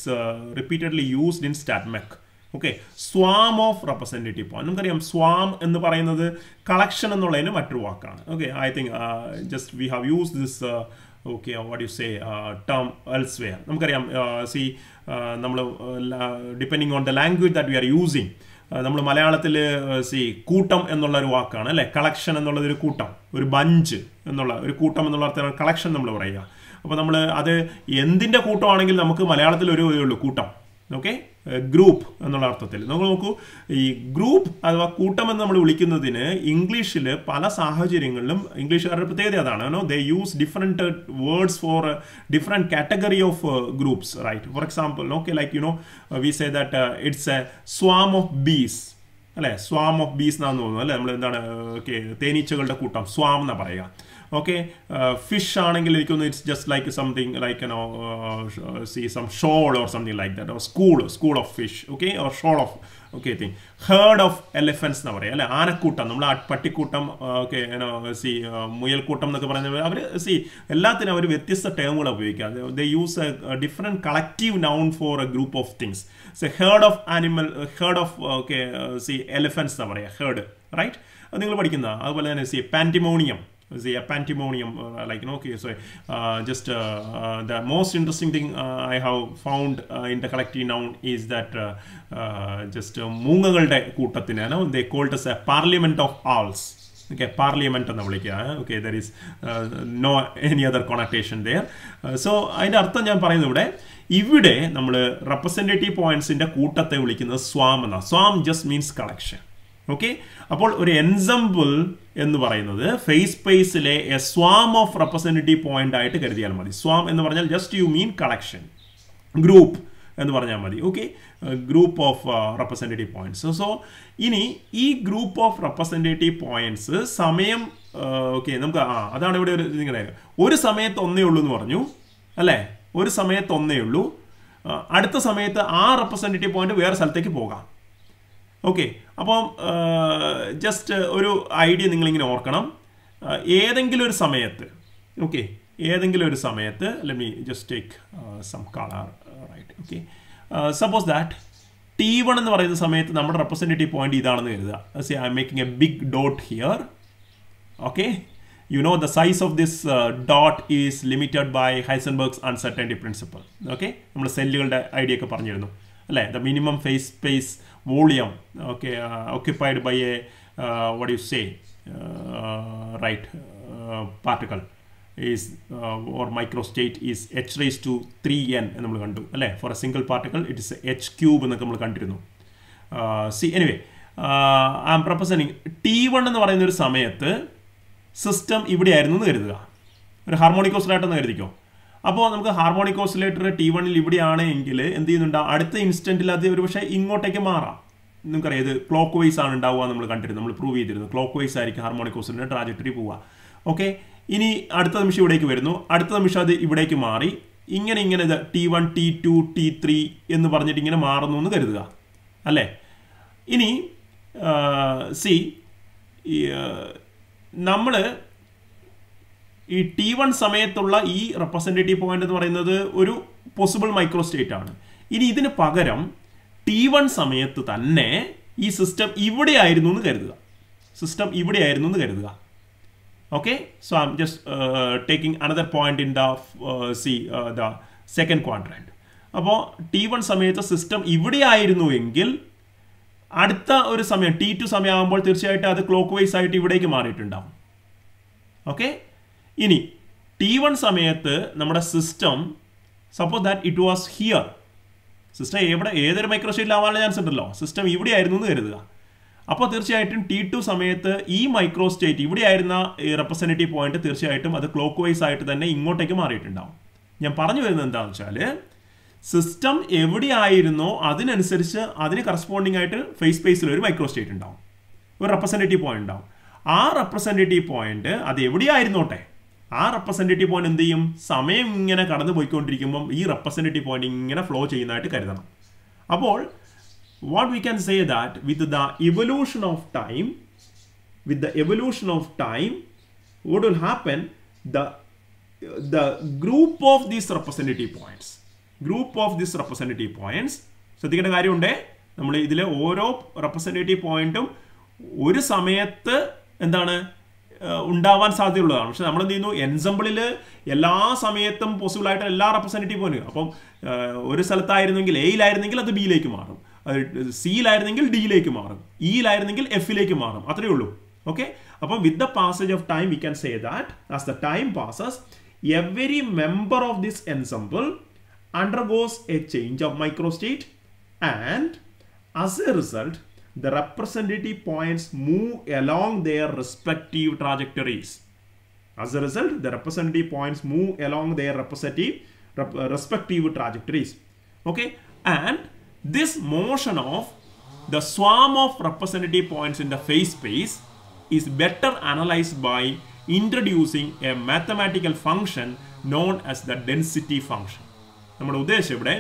repeatedly used in StatMech. Okay, swarm of representative points. നമുക്കറിയാം swarm എന്ന് പറയുന്നത് collection എന്നുള്ളതിന് മറ്റൊരു വാക്കാണ്. Okay, I think just we have used this okay, what do you say, term elsewhere. നമുക്കറിയാം see നമ്മൾ depending on the language that we are using, നമ്മൾ മലയാളത്തിൽ കൂട്ടം എന്നുള്ള ഒരു വാക്കാണ് അല്ലേ. കളക്ഷൻ എന്നുള്ളതൊരു കൂട്ടം, ഒരു ബഞ്ച് എന്നുള്ള ഒരു കൂട്ടം എന്നുള്ള അർത്ഥമാണ് കളക്ഷൻ നമ്മൾ പറയുക. അപ്പോൾ നമ്മൾ അത് എന്തിൻ്റെ കൂട്ടമാണെങ്കിൽ നമുക്ക് മലയാളത്തിൽ ഒരു ഉള്ളൂ കൂട്ടം. ഓക്കെ, ഗ്രൂപ്പ് എന്നുള്ള അർത്ഥത്തിൽ നമ്മൾ നോക്കൂ, ഈ ഗ്രൂപ്പ് അഥവാ കൂട്ടം എന്ന് നമ്മൾ വിളിക്കുന്നതിന് ഇംഗ്ലീഷിൽ പല സാഹചര്യങ്ങളിലും ഇംഗ്ലീഷുകാരുടെ പ്രത്യേകത അതാണ്. They use different words for different category of groups, right. For example okay, like we say that it's a swarm of bees അല്ലേ. സ്വാം ഓഫ് ബീസ് എന്നാന്ന് തോന്നുന്നു അല്ലേ. നമ്മൾ എന്താണ്, ഓക്കെ, തേനീച്ചകളുടെ കൂട്ടം സ്വാം എന്നാണ് പറയുക. Okay, fish ആണെങ്കിൽ എനിക്കൊന്ന് it's just like something like see some shoal or something like that, or school of fish, okay, or shoal of okay thing. Herd of elephants എന്ന് പറയാം അല്ലെ. ആനക്കൂട്ടം, നമ്മൾ പട്ടിക്കൂട്ടം, ഓക്കെ, മുയൽക്കൂട്ടം എന്നൊക്കെ പറയുന്നത് അവർ എല്ലാത്തിനും അവർ വ്യത്യസ്ത ടേമുകൾ ഉപയോഗിക്കുക. they use a different collective noun for a group of things. So herd of okay, elephants എന്ന് പറയാം, herd, right. അത് നിങ്ങൾ പഠിക്കുന്ന. അതുപോലെ തന്നെ pandemonium, a pandemonium, like okay, so just the most interesting thing I have found in the collective noun is that just മൂങ്ങകളുടെ കൂട്ടത്തിന് they called as a parliament of owls. Okay, parliament എന്ന് വിളിക്കുക. Okay, there is no any other connotation there. So അതിൻ്റെ അർത്ഥം ഞാൻ പറയുന്നത് ഇവിടെ നമ്മൾ representative പോയിന്റ്സിന്റെ കൂട്ടത്തെ വിളിക്കുന്നത് സ്വാം എന്നാണ്. സ്വാം ജസ്റ്റ് മീൻസ് കളക്ഷൻ. ഓക്കെ, അപ്പോൾ ഒരു എൻസംബിൾ എന്ന് പറയുന്നത് ഫേസ് സ്പേസിലെ A swarm of representative point ആയിട്ട് കരുതിയാൽ മതി. സ്വാം എന്ന് പറഞ്ഞാൽ just you mean collection, group എന്ന് പറഞ്ഞാൽ മതി. Okay, group of representative points. So ഇനി ഈ ഗ്രൂപ്പ് ഓഫ് റെപ്രസെൻറ്റേറ്റീവ് പോയിന്റ്സ് സമയം, ഓക്കെ, നമുക്ക് അതാണ് ഇവിടെ ഒരു നിങ്ങളുടെ ഒരു സമയത്ത് ഒന്നേ ഉള്ളൂ എന്ന് പറഞ്ഞു അല്ലേ. ഒരു സമയത്ത് ഒന്നേ ഉള്ളൂ, അടുത്ത സമയത്ത് ആ റെപ്രസെൻറ്റേറ്റീവ് പോയിന്റ് വേറെ സ്ഥലത്തേക്ക് പോകാം. ഓക്കെ, അപ്പം ജസ്റ്റ് ഒരു ഐഡിയ നിങ്ങളിങ്ങനെ ഓർക്കണം. ഏതെങ്കിലും ഒരു സമയത്ത്, ഓക്കെ, ഏതെങ്കിലും ഒരു സമയത്ത്, let me just take some colour, right. Okay, suppose that T1 എന്ന് പറയുന്ന സമയത്ത് നമ്മുടെ റെപ്രസെൻറ്റേറ്റീവ് പോയിന്റ് ഇതാണെന്ന് കരുതുക. Say I'm making a big dot here. Okay, you know the size of this dot is limited by Heisenberg's uncertainty principle. Okay, നമ്മൾ സെല്ലുകളുടെ idea ഒക്കെ പറഞ്ഞിരുന്നു. അല്ലേ? The minimum phase space volume occupied by a what do you say particle is or microstate is h raised to 3n എന്ന് നമ്മൾ കണ്ടു അല്ലേ? For a single particle it is h cube എന്നൊക്കെ നമ്മൾ കണ്ടിരുന്നു. എനിവേ ഐ ആം പ്രൊപ്പോസിങ് T1 എന്ന് പറയുന്ന ഒരു സമയത്ത് സിസ്റ്റം ഇവിടെ ആയിരുന്നു എന്ന് കരുതുക, ഒരു ഹാർമോണിക് ഓസിലേറ്റർ എന്ന് കരുതിക്കോ. അപ്പോൾ നമുക്ക് ഹാർമോണിക് ഓസിലേറ്റർ T1 ഇവിടെയാണ് എങ്കിൽ എന്ത് ചെയ്യുന്നുണ്ട്, അടുത്ത ഇൻസ്റ്റന്റിൽ അത് ഒരു പക്ഷേ ഇങ്ങോട്ടേക്ക് മാറാം. നിങ്ങൾക്കറിയാം ഇത് ക്ലോക്ക് വൈസ് ആണ് ഉണ്ടാവുക, നമ്മൾ കണ്ടിരുന്നു, നമ്മൾ പ്രൂവ് ചെയ്തിരുന്നു. ക്ലോക്ക് വൈസ് ആയിരിക്കും ഹാർമോണിക് ഓസിലേറ്റർ ട്രാജക്ടറി പോവുക. ഓക്കെ, ഇനി അടുത്ത നിമിഷം ഇവിടേക്ക് വരുന്നു, അടുത്ത നിമിഷം അത് ഇവിടേക്ക് മാറി, ഇങ്ങനെ ഇത് T1 T2 T3 എന്ന് പറഞ്ഞിട്ട് ഇങ്ങനെ മാറുന്നു എന്ന് കരുതുക അല്ലേ? ഇനി നമ്മൾ ഈ T1 സമയത്തുള്ള ഈ റെപ്രസെൻറ്റേറ്റീവ് പോയിന്റ് എന്ന് പറയുന്നത് ഒരു പോസിബിൾ മൈക്രോസ്റ്റേറ്റ് ആണ്. ഇനി ഇതിന് പകരം T1 സമയത്ത് തന്നെ ഈ സിസ്റ്റം ഇവിടെ ആയിരുന്നു എന്ന് കരുതുക. Okay, so I'm just taking another point in the the second quadrant. അപ്പോൾ T1 സമയത്ത് സിസ്റ്റം ഇവിടെ ആയിരുന്നു എങ്കിൽ അടുത്ത ഒരു സമയം T2 സമയമാകുമ്പോൾ തീർച്ചയായിട്ടും അത് ക്ലോക്ക് വൈസ് ആയിട്ട് ഇവിടേക്ക് മാറിയിട്ടുണ്ടാവും. ഓക്കെ, ഇനി T1 സമയത്ത് നമ്മുടെ system suppose that it was here, system ഏതൊരു മൈക്രോസ്റ്റേറ്റിലാവാനുള്ള ചാൻസ് ഉണ്ടല്ലോ, സിസ്റ്റം ഇവിടെ ആയിരുന്നു എന്ന് കരുതുക. അപ്പോൾ തീർച്ചയായിട്ടും T2 സമയത്ത് ഈ മൈക്രോസ്റ്റേറ്റ് ഇവിടെ ആയിരുന്ന റെപ്രസെൻറ്റേറ്റീവ് പോയിന്റ് തീർച്ചയായിട്ടും അത് ക്ലോക്ക് വൈസ് ആയിട്ട് തന്നെ ഇങ്ങോട്ടേക്ക് മാറിയിട്ടുണ്ടാവും. ഞാൻ പറഞ്ഞു വരുന്നത് എന്താണെന്ന് വെച്ചാൽ സിസ്റ്റം എവിടെയായിരുന്നോ അതിനനുസരിച്ച് അതിന് കറസ്പോണ്ടിങ് ആയിട്ട് ഫേസ് സ്പേസിൽ ഒരു മൈക്രോസ്റ്റേറ്റ് ഉണ്ടാവും, ഒരു റെപ്രസെൻറ്റേറ്റീവ് പോയിന്റ് ഉണ്ടാവും. ആ റെപ്രസെൻറ്റേറ്റീവ് പോയിന്റ് അത് എവിടെയായിരുന്നോട്ടെ, ആ റെപ്രസെൻറ്റേറ്റീവ് പോയിന്റ് എന്ത് ചെയ്യും, സമയം ഇങ്ങനെ കടന്നു പോയിക്കൊണ്ടിരിക്കുമ്പം ഈ റെപ്രസെൻറ്റേറ്റീവ് പോയിന്റ് ഇങ്ങനെ ഫ്ലോ ചെയ്യുന്നതായിട്ട് കരുതണം. അപ്പോൾ what we can say that with the evolution of time, what will happen, the group of these representative points ശ്രദ്ധിക്കേണ്ട കാര്യമുണ്ട്. നമ്മൾ ഇതിലെ ഓരോ റെപ്രസെൻറ്റേറ്റീവ് പോയിന്റും ഒരു സമയത്ത് എന്താണ് ഉണ്ടാവാൻ സാധ്യതയുള്ളതാണ്. പക്ഷെ നമ്മൾ എന്ത് ചെയ്യുന്നു, എൻസംബിളിൽ എല്ലാ സമയത്തും പോസിബിൾ ആയിട്ട് എല്ലാ റെപ്രസെൻറ്റേറ്റീവ് പോയിന്റും, അപ്പം ഒരു സ്ഥലത്തായിരുന്നെങ്കിൽ എയിലായിരുന്നെങ്കിൽ അത് ബിയിലേക്ക് മാറും, സിയിലായിരുന്നെങ്കിൽ ഡിയിലേക്ക് മാറും, ഇയിലായിരുന്നെങ്കിൽ എഫിലേക്ക് മാറും, അത്രയേ ഉള്ളൂ. ഓക്കെ, അപ്പം with the passage of time we can say that as the time passes every member of this ensemble undergoes a change of microstate, and as a result the representative points move along their respective trajectories. Respective trajectories. Okay, and this motion of the swarm of representative points in the phase space is better analyzed by introducing a mathematical function known as the density function. നമ്മുടെ ഉദ്ദേശം ഇവിടെ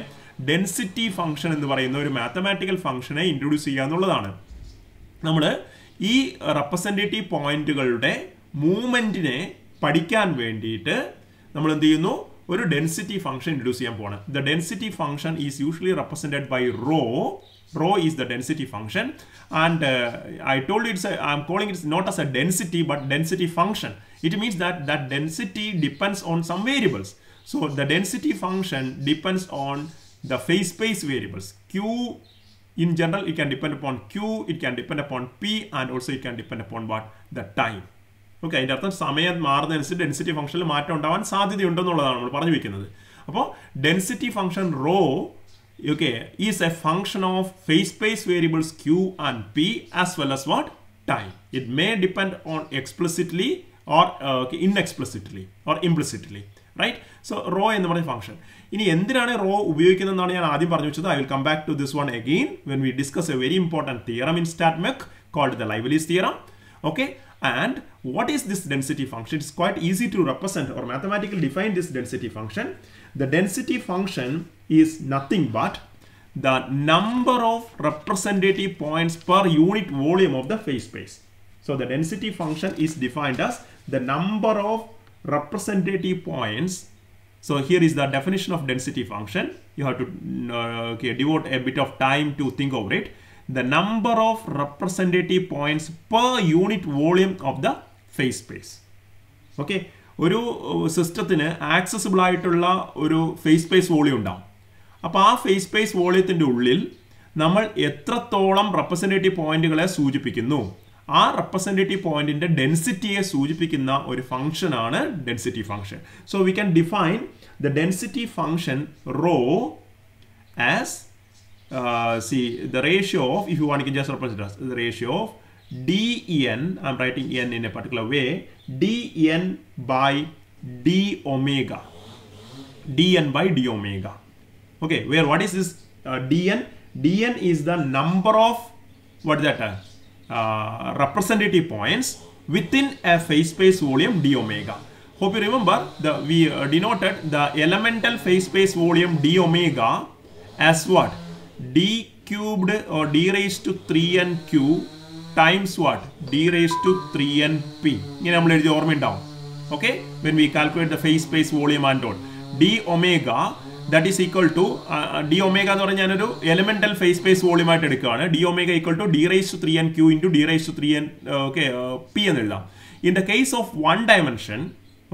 density function എന്ന് പറയുന്ന ഒരു mathematical ഫംഗ്ഷനെ introduce ചെയ്യുക എന്നുള്ളതാണ്. നമ്മൾ ഈ റെപ്രസെൻറ്റേറ്റീവ് പോയിന്റുകളുടെ മൂവ്മെന്റിനെ പഠിക്കാൻ വേണ്ടിയിട്ട് നമ്മൾ എന്ത് ചെയ്യുന്നു, ഒരു ഡെൻസിറ്റി ഫംഗ്ഷൻ ഇൻട്രൊഡ്യൂസ് ചെയ്യാൻ പോവാണ്. The density function is usually represented by rho. Rho is the density function, and I told you I'm calling it not as a density but density function. It means that density depends on some variables. So the density function depends on the phase space variables. Q in general, it can depend upon Q, it can depend upon P, and also it can depend upon what, the time. Okay, അതിൻ്റെ അർത്ഥം സമയം മാറുന്നതനുസരിച്ച് density ഫംഗ്ഷനിൽ മാറ്റം ഉണ്ടാവാൻ സാധ്യതയുണ്ടെന്നുള്ളതാണ് നമ്മൾ പറഞ്ഞു വെക്കുന്നത്. അപ്പോൾ density function rho is a function of phase space variables Q and P as well as what, time. It may depend on explicitly or inexplicitly or implicitly, right? So rho എന്ന് പറയുന്ന function ഇനി എന്തിനാണ് raw ഉപയോഗിക്കുന്നതെന്നാണ് ഞാൻ ആദ്യം പറഞ്ഞു വെച്ചത്. I will come back to this one again when we discuss a very important theorem in StatMech called the Lively's theorem. Okay, and what is this density function? It's quite easy to represent or mathematically define this density function. The density function is nothing but the number of representative points per unit volume of the phase space. So the density function is defined as the number of representative points. So here is the definition of density function. You have to devote a bit of time to think over it. The number of representative points per unit volume of the phase space. Okay, ഒരു സിസ്റ്റത്തിന് accessible ആയിട്ടുള്ള ഒരു face space volume ഉണ്ടാവും. അപ്പോൾ ആ face space വോളിയത്തിൻ്റെ ഉള്ളിൽ നമ്മൾ എത്രത്തോളം റെപ്രസെൻറ്റേറ്റീവ് പോയിന്റുകളെ സൂചിപ്പിക്കുന്നു, ആ റെപ്രസെൻറ്റേറ്റീവ് പോയിന്റിന്റെ ഡെൻസിറ്റിയെ സൂചിപ്പിക്കുന്ന ഒരു ഫംഗ്ഷനാണ് density function. So we can define the density function rho as the ratio of, if you want you can just represent as the ratio of dn, I'm writing n in a particular way, dn by d omega, dn by d omega. Okay, where what is this dn? Dn is the number of what is that representative points within a phase space volume d omega. Hope you remember we denoted the elemental phase space volume d omega as what? D cubed or d raised to 3n q times what? D raised to 3n p. ഇങ്ങനെ നമ്മൾ എഴുതി ഓർമ്മയുണ്ടാവും. Okay, when we calculate the phase space volume and all, d omega that is equal to d omega എന്ന് പറഞ്ഞാൽ ഞാനൊരു elemental phase space volume ആയിട്ട് എടുക്കുകയാണ്. d omega equal to d raised to 3n q into d raised to 3n p എന്ന് എഴുതാം. In the case of one dimension,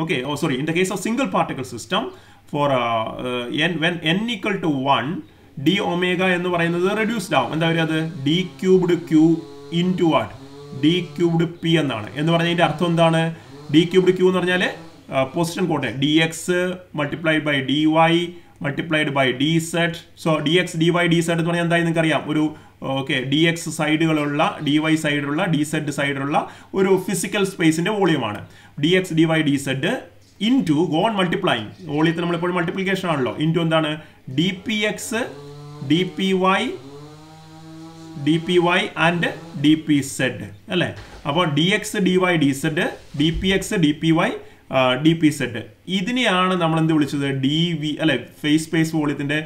okay, in the case of single particle system, for when n equal to 1, d omega എന്ന് പറയുന്നത് reduced ആവും. എന്താ പറയുക? അത് d cubed q into what? d cubed p എന്നാണ്. എന്ന് പറഞ്ഞാൽ അതിൻ്റെ അർത്ഥം എന്താണ്? d ക്യൂബ്ഡ് q എന്ന് പറഞ്ഞാൽ position coordinate dx multiplied by dy multiplied by dz. So dx dy dz എന്ന് പറഞ്ഞാൽ എന്തായി നിങ്ങൾക്ക് അറിയാം? ഒരു dx സൈഡുകളുള്ള dy സൈഡുള്ള dz സൈഡുള്ള ഒരു ഫിസിക്കൽ സ്പേസിന്റെ വോളിയമാണ്. dx dy dz into go on multiplying, വോളിയത്തിൽ നമ്മളെപ്പോഴും മൾട്ടിപ്ലിക്കേഷൻ ആണല്ലോ, ഇൻറ്റു എന്താണ്? dpx dpy ആൻഡ് dpz അല്ലേ? അപ്പോൾ dx dy dz dpx dpy dpz ഇതിനെയാണ് നമ്മൾ എന്ത് വിളിച്ചത്? dv അല്ലെ? ഫേസ് സ്പേസ് വോളിയത്തിന്റെ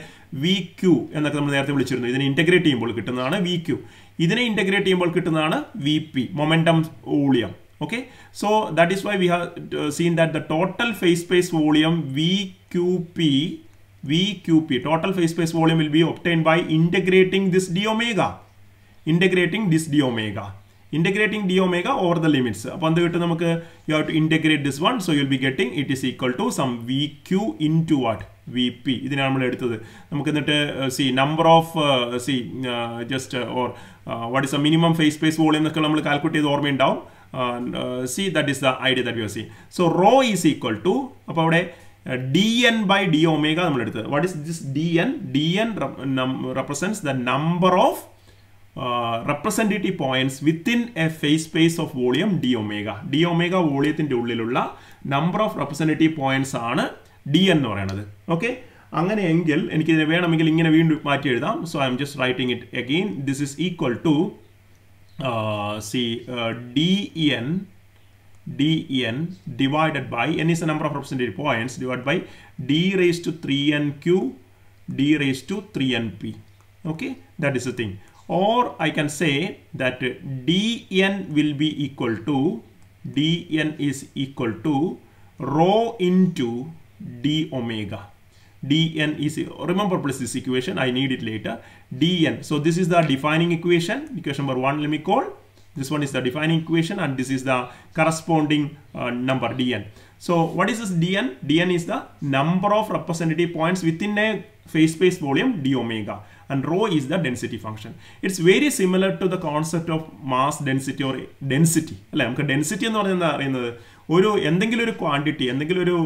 vq എന്നൊക്കെ നമ്മൾ നേരത്തെ വിളിച്ചിരുന്നു. ഇതിനെ ഇന്റഗ്രേറ്റ് ചെയ്യുമ്പോൾ കിട്ടുന്നതാണ് vq. ഇതിനെ ഇന്റഗ്രേറ്റ് ചെയ്യുമ്പോൾ കിട്ടുന്നതാണ് vp, momentum volume. Okay, so that is why we have seen that the total phase space volume vqp, total phase space volume will be obtained by integrating this d omega, integrating d omega over the limits. Upon the namukku you have to integrate this one, so you'll be getting it is equal to some vq into what? vp. ഇതിനെ നമ്മൾ എടുത്തത് നമുക്ക് എന്നിട്ട് see number of what is the minimum phase space volume എന്നൊക്കെ നമ്മൾ calculate ചെയ്ത് ഓർമ്മയുണ്ടാവും. See, that is the idea that we are seeing. So rho is equal to, അപ്പോൾ അവിടെ dn by d omega നമ്മൾ എടുത്തത്. What is this dn? dn represents the number of representative points within a phase space of volume d omega. d omega വോളിയത്തിന്റെ ഉള്ളിലുള്ള number of representative points ആണ് dn എന്ന് പറയുന്നത്. Okay, അങ്ങനെയെങ്കിൽ എനിക്കിതിനെ വേണമെങ്കിൽ ഇങ്ങനെ വീണ്ടും മാറ്റി എഴുതാം. So I am just writing it again. This is equal to dn divided by, n is the number of representative points, divided by d raised to 3nq d raised to 3np. Okay, that is the thing. Or I can say that dn will be equal to, dn is equal to rho into d omega. dn is, remember please this equation, I need it later. dn, so this is the defining equation, equation number 1 let me call. This one is the defining equation and this is the corresponding number dn. So what is this dn? dn is the number of representative points within a phase space volume d omega, and rho is the density function. It's very similar to the concept of mass density or density. അല്ലേ, നമുക്ക് density എന്ന് പറഞ്ഞാൽ എന്താ അറിയുന്നത്? ഒരു എന്തെങ്കിലും ഒരു quantity, എന്തെങ്കിലും ഒരു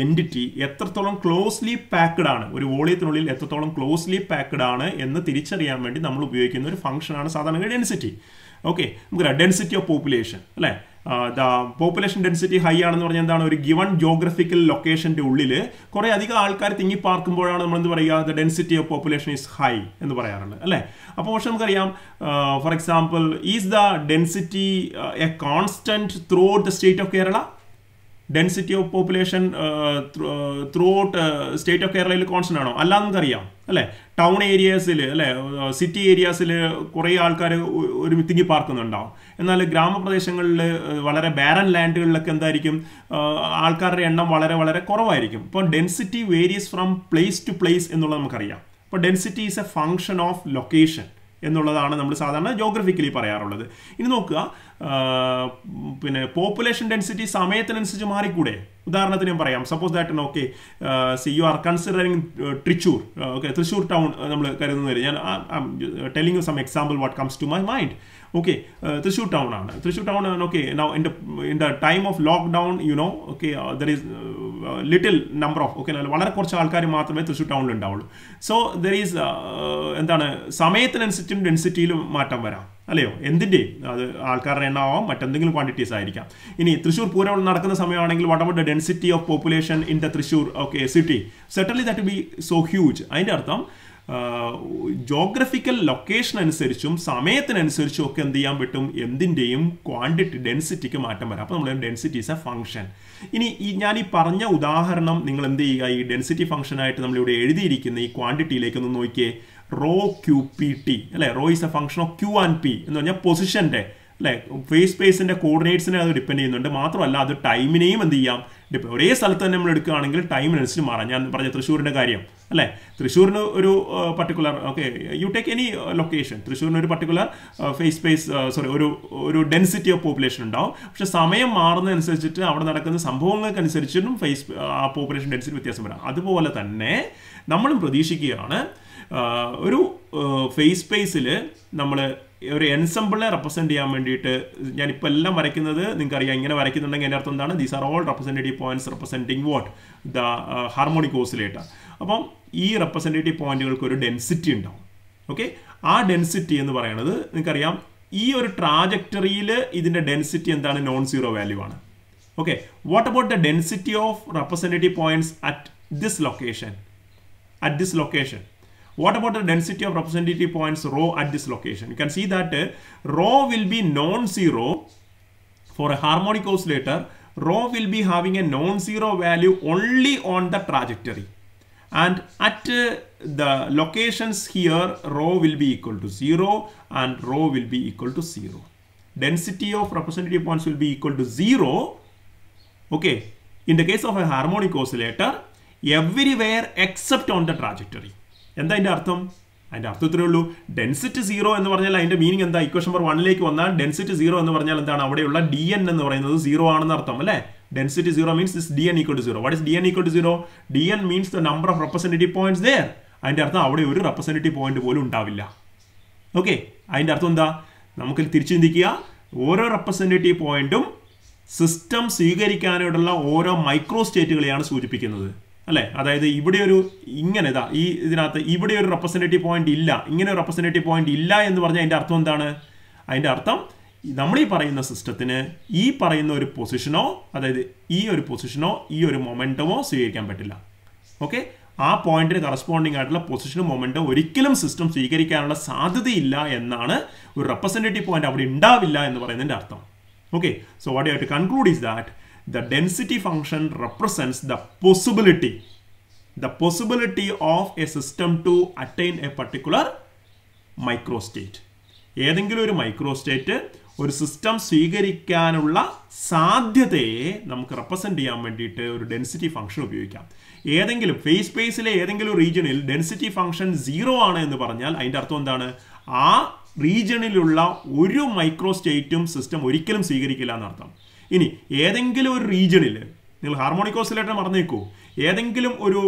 എൻറ്റിറ്റി എത്രത്തോളം ക്ലോസ്ലി പാക്ഡ് ആണ്, ഒരു വോളിയത്തിനുള്ളിൽ എത്രത്തോളം ക്ലോസ്ലി പാക്ഡ് ആണ് എന്ന് തിരിച്ചറിയാൻ വേണ്ടി നമ്മൾ ഉപയോഗിക്കുന്ന ഒരു ഫംഗ്ഷനാണ് സാധാരണ ഡെൻസിറ്റി. ഓക്കെ, നമുക്കറിയാം ഡെൻസിറ്റി ഓഫ് പോപ്പുലേഷൻ അല്ലേ? ദ പോപ്പുലേഷൻ ഡെൻസിറ്റി ഹൈ ആണെന്ന് പറഞ്ഞാൽ എന്താണ്? ഒരു ഗിവൺ ജോഗ്രഫിക്കൽ ലൊക്കേഷൻ്റെ ഉള്ളിൽ കുറേ അധികം ആൾക്കാർ തിങ്ങിപ്പാർക്കുമ്പോഴാണ് നമ്മൾ എന്ത് പറയുക? The density of population is high എന്ന് പറയാറുണ്ട് അല്ലേ? അപ്പോൾ പക്ഷെ നമുക്കറിയാം, for example, is the density A constant through out the state of Kerala? Density of population through out state of കേരളയിൽ കോൺസ്റ്റന്റ് ആണോ? അല്ല, നമുക്കറിയാം അല്ലേ? ടൗൺ ഏരിയാസിൽ അല്ലേ, സിറ്റി ഏരിയാസിൽ കുറേ ആൾക്കാർ ഒരു തിങ്ങി പാർക്കുന്നുണ്ടാവും. എന്നാൽ ഗ്രാമപ്രദേശങ്ങളിൽ വളരെ ബാരൻ ലാൻഡുകളിലൊക്കെ എന്തായിരിക്കും? ആൾക്കാരുടെ എണ്ണം വളരെ വളരെ കുറവായിരിക്കും. അപ്പോൾ density varies from place to place എന്നുള്ളത് നമുക്കറിയാം. അപ്പോൾ density is a function of location. എന്നുള്ളതാണ് നമ്മൾ സാധാരണ ജോഗ്രഫിക്കലി പറയാറുള്ളത്. ഇനി നോക്കുക, പിന്നെ പോപ്പുലേഷൻ ഡെൻസിറ്റി സമയത്തിനനുസരിച്ച് മാറിക്കൂടെ? ഉദാഹരണത്തിന് ഞാൻ പറയാം, suppose that okay see you are considering Thrissur, okay Thrissur town നമ്മൾ കരുതുന്നവർ, ഞാൻ telling you some example what comes to my mind. Okay, Thrissur town ആണ്. തൃശ്ശൂർ ടൗൺ ആണ്. Okay, now in the time of lockdown you know, okay there is little number of, okay വളരെ കുറച്ച് ആൾക്കാർ മാത്രമേ തൃശ്ശൂർ ടൗണിൽ ഉണ്ടാവുള്ളൂ. സോ ദർ ഈസ് എന്താണ്, സമയത്തിനനുസരിച്ചും ഡെൻസിറ്റിയിലും മാറ്റം വരാം, അല്ലയോ? എന്തിൻ്റെയും, അത് ആൾക്കാരുടെ എണ്ണമാവാം, മറ്റെന്തെങ്കിലും ക്വാണ്ടിറ്റീസ് ആയിരിക്കാം. ഇനി തൃശ്ശൂർ പൂരം നടക്കുന്ന സമയമാണെങ്കിൽ what about the density of population in the Thrissur, okay city, certainly that will be so huge. അതിൻ്റെ അർത്ഥം ജോഗ്രഫിക്കൽ ലൊക്കേഷൻ അനുസരിച്ചും സമയത്തിനനുസരിച്ചും ഒക്കെ എന്ത് ചെയ്യാൻ പറ്റും, എന്തിൻ്റെയും ക്വാണ്ടിറ്റി ഡെൻസിറ്റിക്ക് മാറ്റം വരാം. അപ്പോൾ നമ്മൾ ഡെൻസിറ്റി ഈസ് എ ഫംഗ്ഷൻ. ഇനി ഞാൻ ഈ പറഞ്ഞ ഉദാഹരണം നിങ്ങൾ എന്ത് ചെയ്യുക, ഈ ഡെൻസിറ്റി ഫംഗ്ഷനായിട്ട് നമ്മളിവിടെ എഴുതിയിരിക്കുന്ന ഈ ക്വാണ്ടിറ്റിയിലേക്ക് ഒന്ന് നോക്കിയേ. റോ ക്യൂ പി ടി അല്ലേ, rho is a function of q and p എന്ന് പറഞ്ഞാൽ പൊസിഷൻ്റെ അല്ലേ, ഫേസ് സ്പേസിൻ്റെ കോർഡിനേറ്റ്സിനെ അത് ഡിപ്പെൻഡ് ചെയ്യുന്നുണ്ട്. മാത്രമല്ല അത് ടൈമിനെയും എന്ത് ചെയ്യാം, ഒരേ സ്ഥലത്ത് തന്നെ നമ്മൾ എടുക്കുകയാണെങ്കിൽ ടൈമിനനുസരിച്ച് മാറാം. ഞാൻ പറഞ്ഞ തൃശ്ശൂരിൻ്റെ കാര്യം അല്ലേ, തൃശ്ശൂരിന് ഒരു particular, okay you take any location, തൃശ്ശൂരിന് ഒരു പർട്ടിക്കുലർ ഫേസ് സ്പേസ് ഒരു ഡെൻസിറ്റി ഓഫ് പോപ്പുലേഷൻ ഉണ്ടാവും. പക്ഷെ സമയം മാറുന്നതനുസരിച്ചിട്ട് അവിടെ നടക്കുന്ന സംഭവങ്ങൾക്കനുസരിച്ചിട്ടും ആ പോപ്പുലേഷൻ ഡെൻസിറ്റി വ്യത്യാസം വരാം. അതുപോലെ തന്നെ നമ്മളും പ്രതീക്ഷിക്കുകയാണ് ഒരു ഫേസ് സ്പേസിൽ നമ്മൾ ഒരു എൻസംബിളിനെ റെപ്രസെൻറ്റ് ചെയ്യാൻ വേണ്ടിയിട്ട്, ഞാനിപ്പോൾ എല്ലാം വരയ്ക്കുന്നത് നിങ്ങൾക്കറിയാം, ഇങ്ങനെ വരയ്ക്കുന്നുണ്ടെങ്കിൽ എൻ്റെ അർത്ഥം എന്താണ്, these are all representative points representing what, the harmonic oscillator. അപ്പം ഈ റെപ്രസെൻറ്റേറ്റീവ് പോയിന്റുകൾക്ക് ഒരു ഡെൻസിറ്റി ഉണ്ടാവും. ഓക്കെ, ആ ഡെൻസിറ്റി എന്ന് പറയുന്നത് നിങ്ങൾക്കറിയാം, ഈ ഒരു ട്രാജക്ടറിയിൽ ഇതിൻ്റെ ഡെൻസിറ്റി എന്താണ്, നോൺ സീറോ വാല്യൂ ആണ്. Okay, what about the density of representative points at this location, What about the density of representative points rho at this location? You can see that rho will be non-zero for a harmonic oscillator. Rho will be having a non-zero value only on the trajectory, and at the locations here rho will be equal to 0 and rho will be equal to 0. Density of representative points will be equal to 0. Okay, in the case of a harmonic oscillator, everywhere except on the trajectory. എന്താ അതിൻ്റെ അർത്ഥം? അതിൻ്റെ അർത്ഥം ഇത്രയേ ഉള്ളൂ, density 0 എന്ന് പറഞ്ഞാൽ അതിൻ്റെ മീനിങ് എന്താ, ഇക്വേഷൻ നമ്പർ 1ലേക്ക് വന്നാൽ ഡെൻസിറ്റി 0 എന്ന് പറഞ്ഞാൽ എന്താണ്, അവിടെയുള്ള ഡി എൻ എന്ന് പറയുന്നത് 0 ആണെന്ന് അർത്ഥം അല്ലേ. Density 0 means this dn equal to 0. What is dn equal to 0? dn means the number of representative points there. അതിൻ്റെ അർത്ഥം അവിടെ ഒരു റെപ്രസെൻറ്റേറ്റീവ് പോയിന്റ് പോലും ഉണ്ടാവില്ല. ഓക്കെ, അതിൻ്റെ അർത്ഥം എന്താ, നമുക്ക് തിരിച്ചു ചിന്തിക്കുക, ഓരോ റെപ്രസെൻറ്റേറ്റീവ് പോയിന്റും സിസ്റ്റം സ്വീകരിക്കാനായിട്ടുള്ള ഓരോ മൈക്രോ സ്റ്റേറ്റുകളെയാണ് സൂചിപ്പിക്കുന്നത് അല്ലേ. അതായത് ഇവിടെ ഒരു ഇങ്ങനെ ഈ ഇതിനകത്ത് ഇവിടെ ഒരു റെപ്രസെൻറ്റേറ്റീവ് പോയിന്റ് ഇല്ല, ഇങ്ങനെ ഒരു റെപ്രസെൻറ്റേറ്റീവ് പോയിന്റ് ഇല്ല എന്ന് പറഞ്ഞാൽ അതിൻ്റെ അർത്ഥം എന്താണ്, അതിൻ്റെ അർത്ഥം നമ്മൾ ഈ പറയുന്ന സിസ്റ്റത്തിന് ഈ പറയുന്ന ഒരു പൊസിഷനോ, അതായത് ഈ ഒരു പൊസിഷനോ ഈ ഒരു മൊമെൻറ്റമോ സ്വീകരിക്കാൻ പറ്റില്ല. ഓക്കെ, ആ പോയിന്റിന് കറസ്പോണ്ടിങ് ആയിട്ടുള്ള പൊസിഷനും മൊമെൻറ്റോ ഒരിക്കലും സിസ്റ്റം സ്വീകരിക്കാനുള്ള സാധ്യതയില്ല എന്നാണ്, ഒരു റെപ്രസെൻറ്റേറ്റീവ് പോയിന്റ് അവിടെ ഉണ്ടാവില്ല എന്ന് പറയുന്നതിൻ്റെ അർത്ഥം. Okay, so what you have to conclude is that the density function represents the possibility of a system to attain a particular microstate. ഏതെങ്കിലും ഒരു മൈക്രോസ്റ്റേറ്റ് ഒരു സിസ്റ്റം സ്വീകരിക്കാനുള്ള സാധ്യതയെ നമുക്ക് റെപ്രസെൻറ്റ് ചെയ്യാൻ വേണ്ടിയിട്ട് ഒരു ഡെൻസിറ്റി ഫംഗ്ഷൻ ഉപയോഗിക്കാം. ഏതെങ്കിലും ഫേസ് സ്പേസിലെ ഏതെങ്കിലും റീജിയനിൽ ഡെൻസിറ്റി ഫംഗ്ഷൻ 0 ആണ് എന്ന് പറഞ്ഞാൽ അതിൻ്റെ അർത്ഥം എന്താണ്, ആ റീജിയണിലുള്ള ഒരു മൈക്രോസ്റ്റേറ്റും സിസ്റ്റം ഒരിക്കലും സ്വീകരിക്കില്ല എന്നർത്ഥം. ഇനി ഏതെങ്കിലും ഒരു റീജിയണിൽ, നിങ്ങൾ ഹാർമോണിക് ഓസിലേറ്റർ മറന്നേക്കൂ, ഏതെങ്കിലും ഒരു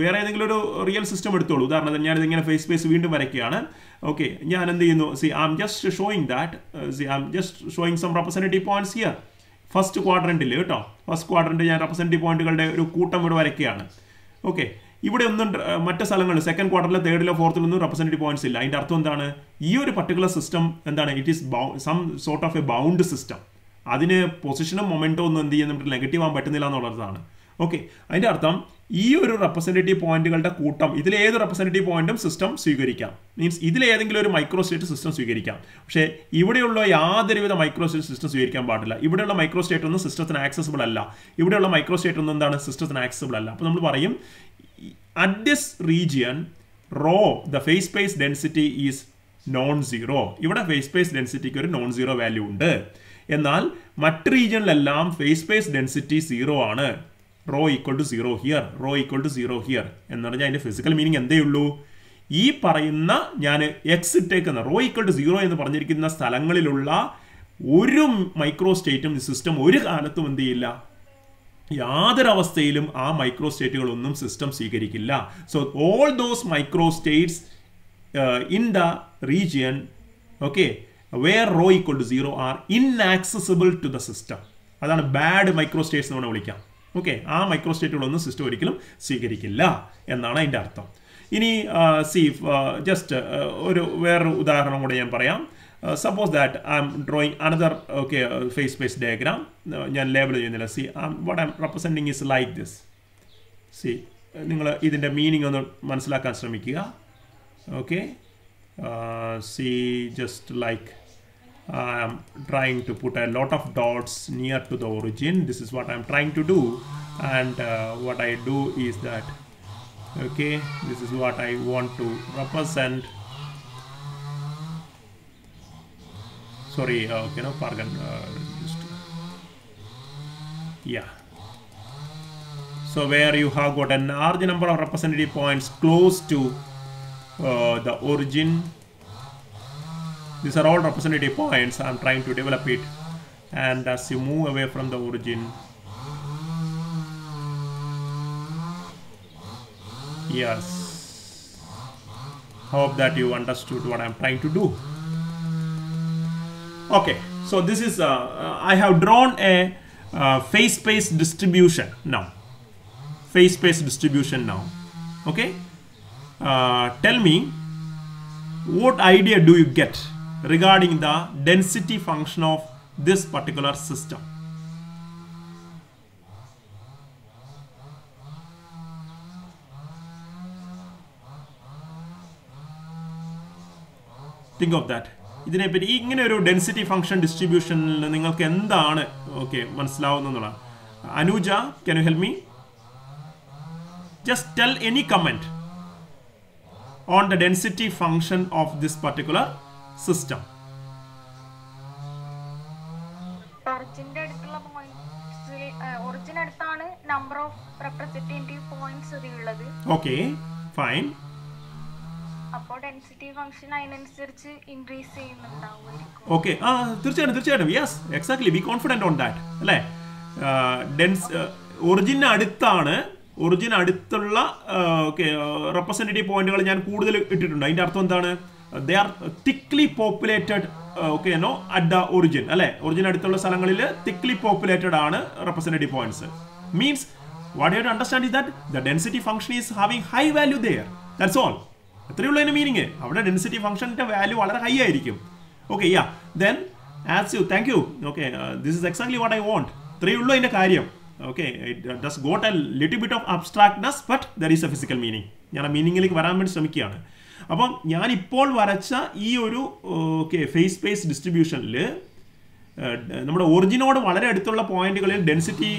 വേറെ ഏതെങ്കിലും ഒരു റിയൽ സിസ്റ്റം എടുത്തോളൂ. ഉദാഹരണത്തിന് ഞാനിതിങ്ങനെ ഫേസ് സ്പേസ് വീണ്ടും വരയ്ക്കുകയാണ്. ഓക്കെ, ഞാൻ എന്ത് ചെയ്യുന്നു, I am just showing some representative points here. First ക്വാഡ്രന്റിൽ കേട്ടോ, ഫസ്റ്റ് ക്വാഡ്രന്റ് ഞാൻ റെപ്രസെൻറ്റേറ്റീവ് പോയിന്റുകളുടെ ഒരു കൂട്ടം ഇവിടെ വരയ്ക്കുകയാണ്. ഓക്കെ, ഇവിടെ ഒന്നും മറ്റു സ്ഥലങ്ങളിൽ സെക്കൻഡ് ക്വാർട്ടറിലെ തേർഡിലോ ഫോർത്തിലൊന്നും റെപ്രസെൻറ്റേറ്റീവ് പോയിന്റ്സ് ഇല്ല. അതിൻ്റെ അർത്ഥം എന്താണ്, ഈ ഒരു പർട്ടിക്കുലർ സിസ്റ്റം എന്താണ്, it is some sort of a bound system. അതിന് പൊസിഷനും മൊമെൻറ്റോ ഒന്നും എന്ത് ചെയ്യാൻ നമുക്ക് നെഗറ്റീവ് ആകാൻ പറ്റുന്നില്ല എന്നുള്ളതാണ്. ഓക്കെ, അതിൻ്റെ അർത്ഥം ഈ ഒരു റെപ്രസെൻറ്റേറ്റീവ് പോയിന്റുകളുടെ കൂട്ടം, ഇതിലേത് റെപ്രസെൻറ്റേറ്റീവ് പോയിന്റും സിസ്റ്റം സ്വീകരിക്കാം. മീൻസ് ഇതിലേതെങ്കിലും ഒരു മൈക്രോസ്റ്റേറ്റ് സിസ്റ്റം സ്വീകരിക്കാം. പക്ഷേ ഇവിടെയുള്ള യാതൊരുവിധ മൈക്രോസ്റ്റേറ്റ് സിസ്റ്റം സ്വീകരിക്കാൻ പാടില്ല. ഇവിടെയുള്ള മൈക്രോസ്റ്റേറ്റ് ഒന്നും സിസ്റ്റത്തിന് ആക്സസിബിൾ അല്ല. ഇവിടെയുള്ള മൈക്രോസ്റ്റേറ്റ് ഒന്നും എന്താണ്, സിസ്റ്റത്തിന് ആക്സസിബിൾ അല്ല. അപ്പോൾ നമ്മൾ പറയും, at this region rho the phase space density is non-zero. ഇവിടെ phase space densityക്ക് ഒരു non-zero വാല്യൂ ഉണ്ട്. എന്നാൽ മറ്റ് റീജിയനിലെല്ലാം phase space density 0 ആണ്. rho equal to 0 here, rho equal to 0 here എന്ന് പറഞ്ഞാൽ അതിൻ്റെ ഫിസിക്കൽ മീനിങ് എന്തേ ഉള്ളൂ, ഈ പറയുന്ന ഞാൻ എക്സ് ഇട്ടേക്കുന്ന റോ ഈക്വൽ ടു 0 എന്ന് പറഞ്ഞിരിക്കുന്ന സ്ഥലങ്ങളിലുള്ള ഒരു മൈക്രോ സ്റ്റേറ്റും സിസ്റ്റം ഒരു കാലത്തും എന്ത് ചെയ്യില്ല, യാതൊരവസ്ഥയിലും ആ മൈക്രോ സ്റ്റേറ്റുകളൊന്നും സിസ്റ്റം സ്വീകരിക്കില്ല. So all those micro states in the region where rho equal to 0 are inaccessible to the system. അതാണ് ബാഡ് മൈക്രോ സ്റ്റേറ്റ്സ് എന്ന് വിളിക്കാം. ഓക്കെ, ആ മൈക്രോ സ്റ്റേറ്റുകളൊന്നും സിസ്റ്റം ഒരിക്കലും സ്വീകരിക്കില്ല എന്നാണ് അതിൻ്റെ അർത്ഥം. ഇനി ജസ്റ്റ് ഒരു വേറൊരു ഉദാഹരണം കൂടെ ഞാൻ പറയാം. Suppose that I'm drawing another phase space diagram. ഞാൻ ലേബിൾ ചെയ്യുന്നില്ല. What I'm representing is like this. നിങ്ങൾ ഇതിൻ്റെ മീനിങ് ഒന്ന് മനസ്സിലാക്കാൻ ശ്രമിക്കുക. Okay, just like I'm trying to put a lot of dots near to the origin. This is what I'm trying to do, and what I do is that this is what I want to represent. Sorry, no, pardon. Yeah. So where you have got a large number of representative points close to the origin. These are all representative points. I'm trying to develop it, and as you move away from the origin, yes, hope that you understood what I'm trying to do. Okay, so this is I have drawn a phase space distribution now. Phase space distribution now. Okay, tell me, what idea do you get regarding the density function of this particular system? Think of that. ഇതിനെപ്പറ്റി ഇങ്ങനെ ഒരു density function ഡിസ്ട്രിബ്യൂഷനിൽ നിങ്ങൾക്ക് എന്താണ് മനസ്സിലാവുന്നതാണ്? Anuja, can you help me? Just tell any comment on the density function of this particular system. Origin അടുത്താണ് number of representative points ഉള്ളത്. Okay, fine. അപ്പോൾ ഡെൻസിറ്റി ഫംഗ്ഷൻ അതിനനുസരിച്ച് ഇൻക്രീസ് ചെയ്യുന്നുണ്ടാവുമായിരിക്കും. ഓക്കെ, തീർച്ചയായിട്ടും yes, exactly, be confident on that അല്ലേ. Origin അടുത്തുള്ള representative പോയിന്റുകൾ ഞാൻ കൂടുതൽ ഇട്ടിട്ടുണ്ട്. അതിൻ്റെ അർത്ഥം എന്താണ്? They are thickly populated at the origin അല്ലേ. ഒറിജിൻ അടുത്തുള്ള സ്ഥലങ്ങളിൽ തിക്ലി പോപ്പുലേറ്റഡ് ആണ് representative points. Means what you have to understand is that the density function is having high value there. That's all. എത്രയുള്ള അതിൻ്റെ മീനിങ്? അവിടെ density ഫംഗ്ഷൻ്റെ value വളരെ high ആയിരിക്കും. Okay, yeah, then as you, thank you. Okay, this is exactly what I want. ഇത്രയേ ഉള്ളൂ അതിൻ്റെ കാര്യം. Okay, it does got a little bit of abstractness, but there is a physical meaning. ഞാൻ ആ മീനിങ്ങിലേക്ക് വരാൻ വേണ്ടി ശ്രമിക്കുകയാണ്. അപ്പം ഞാനിപ്പോൾ വരച്ച ഈ ഒരു ഫേസ് സ്പേസ് ഡിസ്ട്രിബ്യൂഷനിൽ നമ്മുടെ ഒറിജിനോട് വളരെ അടുത്തുള്ള പോയിന്റുകളിൽ ഡെൻസിറ്റി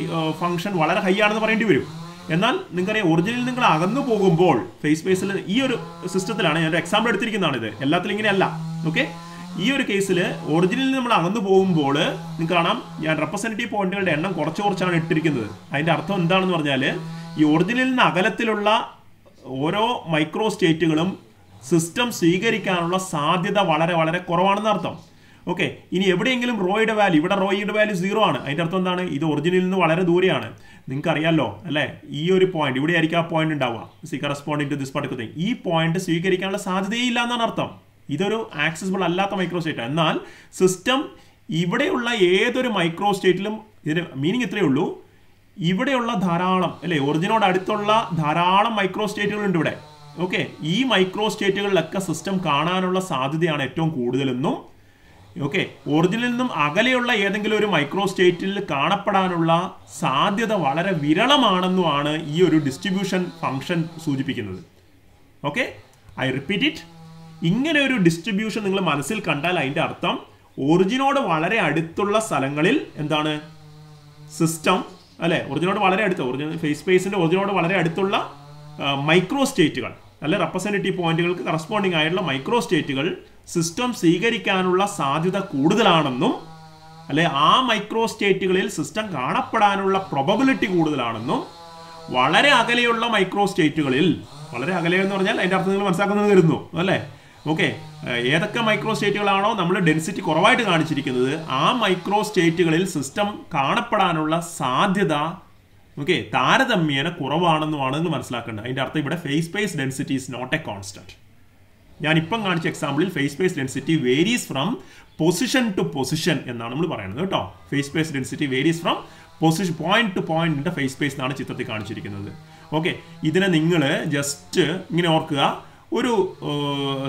ഫംഗ്ഷൻ വളരെ ഹൈ ആണെന്ന് പറയേണ്ടി വരും. എന്നാൽ നിങ്ങൾക്കറിയാം, ഒറിജിനിൽ നിങ്ങൾ അകന്നു പോകുമ്പോൾ ഫേസ് സ്പേസിൽ ഈ ഒരു സിസ്റ്റത്തിലാണ് ഞാൻ ഒരു എക്സാമ്പിൾ എടുത്തിരിക്കുന്നതാണ്. ഇത് എല്ലാത്തിലും ഇങ്ങനെയല്ല. ഓക്കെ, ഈ ഒരു കേസിൽ ഒറിജിനിൽ നമ്മൾ അകന്നു പോകുമ്പോൾ നിങ്ങൾക്ക് കാണാം, ഞാൻ റെപ്രസെൻറ്റേറ്റീവ് പോയിന്റുകളുടെ എണ്ണം കുറച്ചാണ് ഇട്ടിരിക്കുന്നത്. അതിൻ്റെ അർത്ഥം എന്താണെന്ന് പറഞ്ഞാൽ, ഈ ഒറിജിനിൽ നിന്ന് അകലത്തിലുള്ള ഓരോ മൈക്രോ സ്റ്റേറ്റുകളും സിസ്റ്റം സ്വീകരിക്കാനുള്ള സാധ്യത വളരെ വളരെ കുറവാണെന്ന് അർത്ഥം. ഓക്കെ, ഇനി എവിടെയെങ്കിലും റോയുടെ വാല്യൂ, ഇവിടെ റോയുടെ വാല്യൂ 0 ആണ്. അതിൻ്റെ അർത്ഥം എന്താണ്? ഇത് ഒറിജിനിൽ നിന്ന് വളരെ ദൂരെയാണ്. നിങ്ങൾക്ക് അറിയാമല്ലോ അല്ലേ, ഈ ഒരു പോയിന്റ് ഇവിടെ ആയിരിക്കും ആ പോയിന്റ് ഉണ്ടാവുക. Corresponding to this particular thing. ഈ പോയിന്റ് സ്വീകരിക്കാനുള്ള സാധ്യതയില്ല എന്നാണ് അർത്ഥം. ഇതൊരു ആക്സസിബിൾ അല്ലാത്ത മൈക്രോ സ്റ്റേറ്റ്. എന്നാൽ സിസ്റ്റം ഇവിടെയുള്ള ഏതൊരു മൈക്രോ സ്റ്റേറ്റിലും, ഇതിന് മീനിങ് ഇത്രയേ ഉള്ളൂ, ഇവിടെയുള്ള ധാരാളം അല്ലേ, ഒറിജിനോട് അടുത്തുള്ള ധാരാളം മൈക്രോ സ്റ്റേറ്റുകളുണ്ട് ഇവിടെ. ഓക്കെ, ഈ മൈക്രോ സ്റ്റേറ്റുകളിലൊക്കെ സിസ്റ്റം കാണാനുള്ള സാധ്യതയാണ് ഏറ്റവും കൂടുതലെന്നും, ഓക്കെ, ഒറിജിനിൽ നിന്നും അകലെയുള്ള ഏതെങ്കിലും ഒരു മൈക്രോ സ്റ്റേറ്റിൽ കാണപ്പെടാനുള്ള സാധ്യത വളരെ വിരളമാണെന്നുമാണ് ഈ ഒരു ഡിസ്ട്രിബ്യൂഷൻ ഫംഗ്ഷൻ സൂചിപ്പിക്കുന്നത്. Okay, I repeat it. ഇങ്ങനെ ഒരു ഡിസ്ട്രിബ്യൂഷൻ നിങ്ങൾ മനസ്സിൽ കണ്ടാൽ അതിൻ്റെ അർത്ഥം ഒറിജിനോട് വളരെ അടുത്തുള്ള സ്ഥലങ്ങളിൽ എന്താണ് സിസ്റ്റം അല്ലെ, ഒറിജിനോട് വളരെ അടുത്ത്, ഒറിജിനൽ ഫേസ് സ്പേസിന്റെ ഒറിജിനോട് വളരെ അടുത്തുള്ള മൈക്രോ സ്റ്റേറ്റുകൾ അല്ലെ, റെപ്രസെൻറ്റേറ്റീവ് പോയിന്റുകൾക്ക് കറസ്പോണ്ടിങ് ആയിട്ടുള്ള മൈക്രോ സ്റ്റേറ്റുകൾ സിസ്റ്റം സ്വീകരിക്കാനുള്ള സാധ്യത കൂടുതലാണെന്നും, അല്ലെ ആ മൈക്രോ സ്റ്റേറ്റുകളിൽ സിസ്റ്റം കാണപ്പെടാനുള്ള പ്രോബബിലിറ്റി കൂടുതലാണെന്നും, വളരെ അകലെയുള്ള മൈക്രോ സ്റ്റേറ്റുകളിൽ വളരെ അകലെ എന്ന് പറഞ്ഞാൽ അതിൻ്റെ അർത്ഥം നിങ്ങൾ മനസ്സിലാക്കുന്നത് കരുതുന്നു അല്ലേ? ഓക്കെ, ഏതൊക്കെ മൈക്രോ സ്റ്റേറ്റുകളാണോ നമ്മൾ ഡെൻസിറ്റി കുറവായിട്ട് കാണിച്ചിരിക്കുന്നത് ആ മൈക്രോ സ്റ്റേറ്റുകളിൽ സിസ്റ്റം കാണപ്പെടാനുള്ള സാധ്യത ഓക്കെ താരതമ്യേന കുറവാണെന്നുമാണ് നിങ്ങൾ മനസ്സിലാക്കേണ്ടത്. അതിൻ്റെ അർത്ഥം ഇവിടെ phase space density is not a constant. ഞാനിപ്പം കാണിച്ച എക്സാമ്പിളിൽ phase space density varies from position to position എന്നാണ് നമ്മൾ പറയുന്നത് കേട്ടോ. Phase space density varies from position point to പോയിന്റിന്റെ ഫേസ് സ്പേസ് എന്നാണ് ചിത്രത്തിൽ കാണിച്ചിരിക്കുന്നത്. ഓക്കെ, ഇതിനെ നിങ്ങൾ ജസ്റ്റ് ഇങ്ങനെ ഓർക്കുക, ഒരു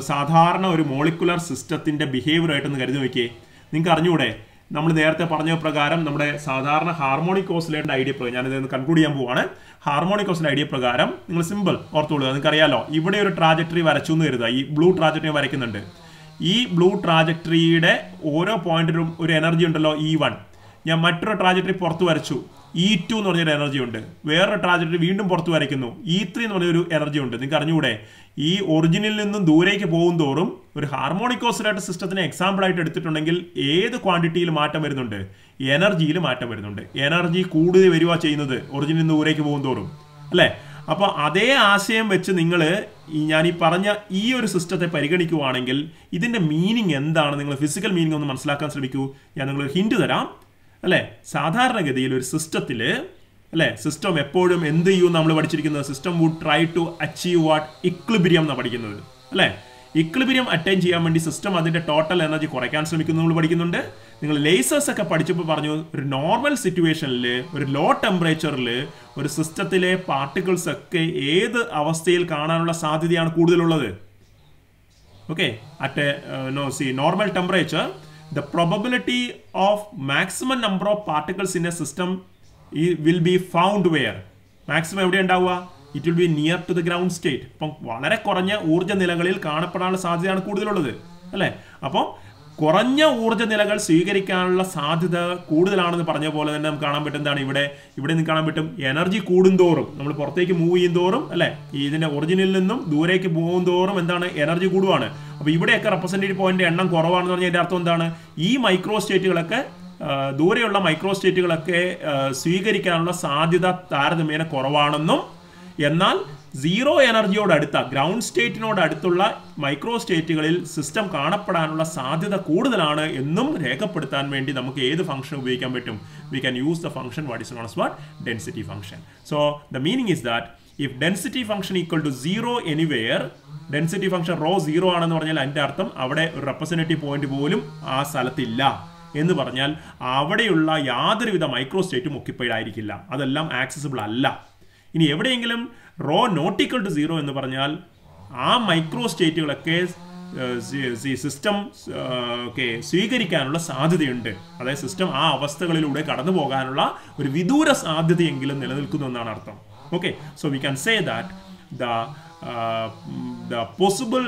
സാധാരണ ഒരു മോളിക്കുലർ സിസ്റ്റത്തിന്റെ ബിഹേവിയർ ആയിട്ടൊന്ന് കരുതി നോക്കിയേ. നിങ്ങൾക്ക് അറിഞ്ഞൂടെ, നമ്മൾ നേരത്തെ പറഞ്ഞ പ്രകാരം നമ്മുടെ സാധാരണ ഹാർമോണിക് ഓസിലേറ്ററിന്റെ ഐഡിയ പ്രകാരം ഞാനിത് കൺക്ലൂഡ് ചെയ്യാൻ പോവാണ്. ഹാർമോണിക് ഓസിലേറ്റർ ഐഡിയ പ്രകാരം നിങ്ങൾ സിമ്പിൾ ഓർത്തോളുക. നിങ്ങൾക്ക് അറിയാലോ, ഇവിടെ ഒരു ട്രാജക്ടറി വരച്ചു എന്ന് കരുതുക. ഈ ബ്ലൂ ട്രാജക്ടറി വരയ്ക്കുന്നുണ്ട്. ഈ ബ്ലൂ ട്രാജക്ടറിയുടെ ഓരോ പോയിന്റിലും ഒരു എനർജി ഉണ്ടല്ലോ, E1. ഞാൻ മറ്റൊരു ട്രാജക്ടറി പുറത്ത് വരച്ചു, E2 എന്ന് പറഞ്ഞൊരു എനർജി ഉണ്ട്. വേറൊരു ട്രാജക്ടറി വീണ്ടും പുറത്ത് വരയ്ക്കുന്നു, E3 എന്ന് പറഞ്ഞൊരു എനർജി ഉണ്ട്. നിങ്ങൾക്ക് അറിഞ്ഞുകൂടെ, ഈ ഒറിജിനിൽ നിന്നും ദൂരേക്ക് പോകും തോറും ഒരു ഹാർമോണിക് ഓസിലേറ്റർ സിസ്റ്റത്തിനെ എക്സാമ്പിൾ ആയിട്ട് എടുത്തിട്ടുണ്ടെങ്കിൽ ഏത് ക്വാണ്ടിറ്റിയിൽ മാറ്റം വരുന്നുണ്ട്? എനർജിയിൽ മാറ്റം വരുന്നുണ്ട്. എനർജി കൂടുതൽ വരിക ചെയ്യുന്നത് ഒറിജിനിൽ നിന്ന് ദൂരേക്ക് പോകും തോറും അല്ലേ? അപ്പോൾ അതേ ആശയം വെച്ച് നിങ്ങൾ ഞാൻ ഈ പറഞ്ഞ ഈ ഒരു സിസ്റ്റത്തെ പരിഗണിക്കുവാണെങ്കിൽ ഇതിൻ്റെ മീനിങ് എന്താണ്, നിങ്ങൾ ഫിസിക്കൽ മീനിങ് ഒന്ന് മനസ്സിലാക്കാൻ ശ്രമിക്കൂ. ഞാൻ നിങ്ങളൊരു ഹിന്റ് തരാം അല്ലേ. സാധാരണഗതിയിൽ ഒരു സിസ്റ്റത്തിൽ അല്ലേ, സിസ്റ്റം എപ്പോഴും എന്ത് ചെയ്യും നമ്മൾ പഠിച്ചിരിക്കുന്നത്? System would try to achieve what? Equilibrium എന്നാണ് പഠിക്കുന്നത് അല്ലേ. ഇക്വിലിബ്രിയം അറ്റൈൻ ചെയ്യാൻ വേണ്ടി സിസ്റ്റം അതിൻ്റെ ടോട്ടൽ എനർജി കുറയ്ക്കാൻ ശ്രമിക്കുന്നു നമ്മൾ പഠിക്കുന്നുണ്ട്. നിങ്ങൾ ലേസേഴ്സ് ഒക്കെ പഠിച്ചപ്പോൾ പറഞ്ഞു, ഒരു നോർമൽ സിറ്റുവേഷനിൽ ഒരു ലോ ടെമ്പറേച്ചറിൽ ഒരു സിസ്റ്റത്തിലെ പാർട്ടിക്കിൾസ് ഒക്കെ ഏത് അവസ്ഥയിൽ കാണാനുള്ള സാധ്യതയാണ് കൂടുതലുള്ളത്? Okay, at normal temperature the probability of maximum number of particles in a system will be found where? Maximum എവിടെ ഉണ്ടാവുക? It will be near to the ground state. അപ്പം വളരെ കുറഞ്ഞ ഊർജ്ജ നിലകളിൽ കാണപ്പെടാനുള്ള സാധ്യതയാണ് കൂടുതലുള്ളത് അല്ലേ. അപ്പോൾ കുറഞ്ഞ ഊർജ്ജ നിലകൾ സ്വീകരിക്കാനുള്ള സാധ്യത കൂടുതലാണെന്ന് പറഞ്ഞ പോലെ തന്നെ നമുക്ക് കാണാൻ പറ്റും. എന്താണ് ഇവിടെ നിന്ന് കാണാൻ പറ്റും, എനർജി കൂടുന്തോറും നമ്മൾ പുറത്തേക്ക് മൂവ് ചെയ്യും തോറും അല്ലേ, ഇതിന്റെ ഒറിജിനിൽ നിന്നും ദൂരേക്ക് പോകും തോറും എന്താണ്, എനർജി കൂടുവാണ്. അപ്പോൾ ഇവിടെയൊക്കെ റെപ്രസെന്റേറ്റീവ് പോയിന്റ് എണ്ണം കുറവാണെന്ന് പറഞ്ഞാൽ അതിന്റെ അർത്ഥം എന്താണ്? ഈ മൈക്രോ സ്റ്റേറ്റുകളൊക്കെ ദൂരെയുള്ള മൈക്രോ സ്റ്റേറ്റുകളൊക്കെ സ്വീകരിക്കാനുള്ള സാധ്യത താരതമ്യേന കുറവാണെന്നും, എന്നാൽ സീറോ എനർജിയോട് അടുത്ത ഗ്രൗണ്ട് സ്റ്റേറ്റിനോട് അടുത്തുള്ള മൈക്രോ സ്റ്റേറ്റുകളിൽ സിസ്റ്റം കാണപ്പെടാനുള്ള സാധ്യത കൂടുതലാണ് എന്നും രേഖപ്പെടുത്താൻ വേണ്ടി നമുക്ക് ഏത് ഫംഗ്ഷൻ ഉപയോഗിക്കാൻ പറ്റും? We can use the function what is known as what? Density function. So the meaning is that if density function equal to 0 anywhere, density function rho 0 ആണെന്ന് പറഞ്ഞാൽ അതിൻ്റെ അർത്ഥം അവിടെ ഒരു റെപ്രസെന്റേറ്റീവ് പോയിന്റ് പോലും ആ സ്ഥലത്തില്ല എന്ന് പറഞ്ഞാൽ അവിടെയുള്ള യാതൊരുവിധ മൈക്രോ സ്റ്റേറ്റും ഒക്യുപ്പൈഡ് ആയിരിക്കില്ല, അതെല്ലാം ആക്സസിബിൾ അല്ല. ഇനി എവിടെയെങ്കിലും റോ നോട്ട് ഈക്വൽ ടു 0 എന്ന് പറഞ്ഞാൽ ആ മൈക്രോ സ്റ്റേറ്റുകളൊക്കെ സിസ്റ്റം സ്വീകരിക്കാനുള്ള സാധ്യതയുണ്ട്. അതായത് സിസ്റ്റം ആ അവസ്ഥകളിലൂടെ കടന്നു പോകാനുള്ള ഒരു വിദൂര സാധ്യതയെങ്കിലും നിലനിൽക്കുന്നു എന്നാണ് അർത്ഥം. Okay, so we can say that the possible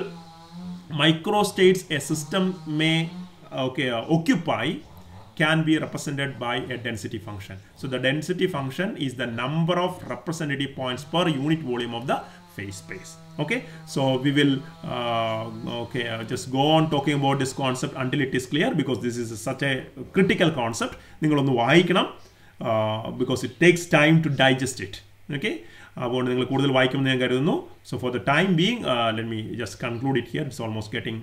microstates a system may occupy can be represented by a density function. So the density function is the number of representative points per unit volume of the phase space. Okay, so we will just go on talking about this concept until it is clear, because this is such a critical concept. ningalonnu vaayikkanam because it takes time to digest it. Okay, അതുകൊണ്ട് നിങ്ങൾ കൂടുതൽ വായിക്കുമെന്ന് ഞാൻ കരുതുന്നു. So for the time being, let me just conclude it here. It's almost getting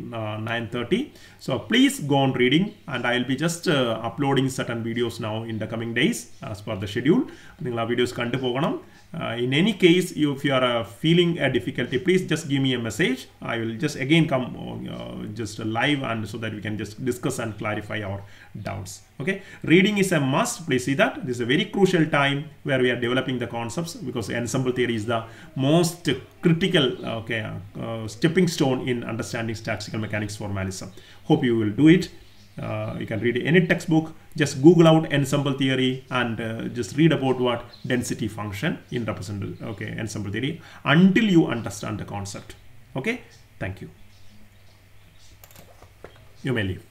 9:30. So please go on reading, and I will be just uploading certain videos now in the coming days as per the schedule. നിങ്ങൾ ആ videos കണ്ടു പോകണം. In any case, if you are feeling a difficulty, please just give me a message. I will just again come just live, and so that we can just discuss and clarify our doubts. Okay, reading is a must. Please see that this is a very crucial time where we are developing the concepts, because ensemble theory is the most critical stepping stone in understanding statistical mechanics formalism. Hope you will do it. You can read any textbook, just Google out ensemble theory and just read about what density function in representative ensemble theory until you understand the concept. Okay, thank you. You may leave.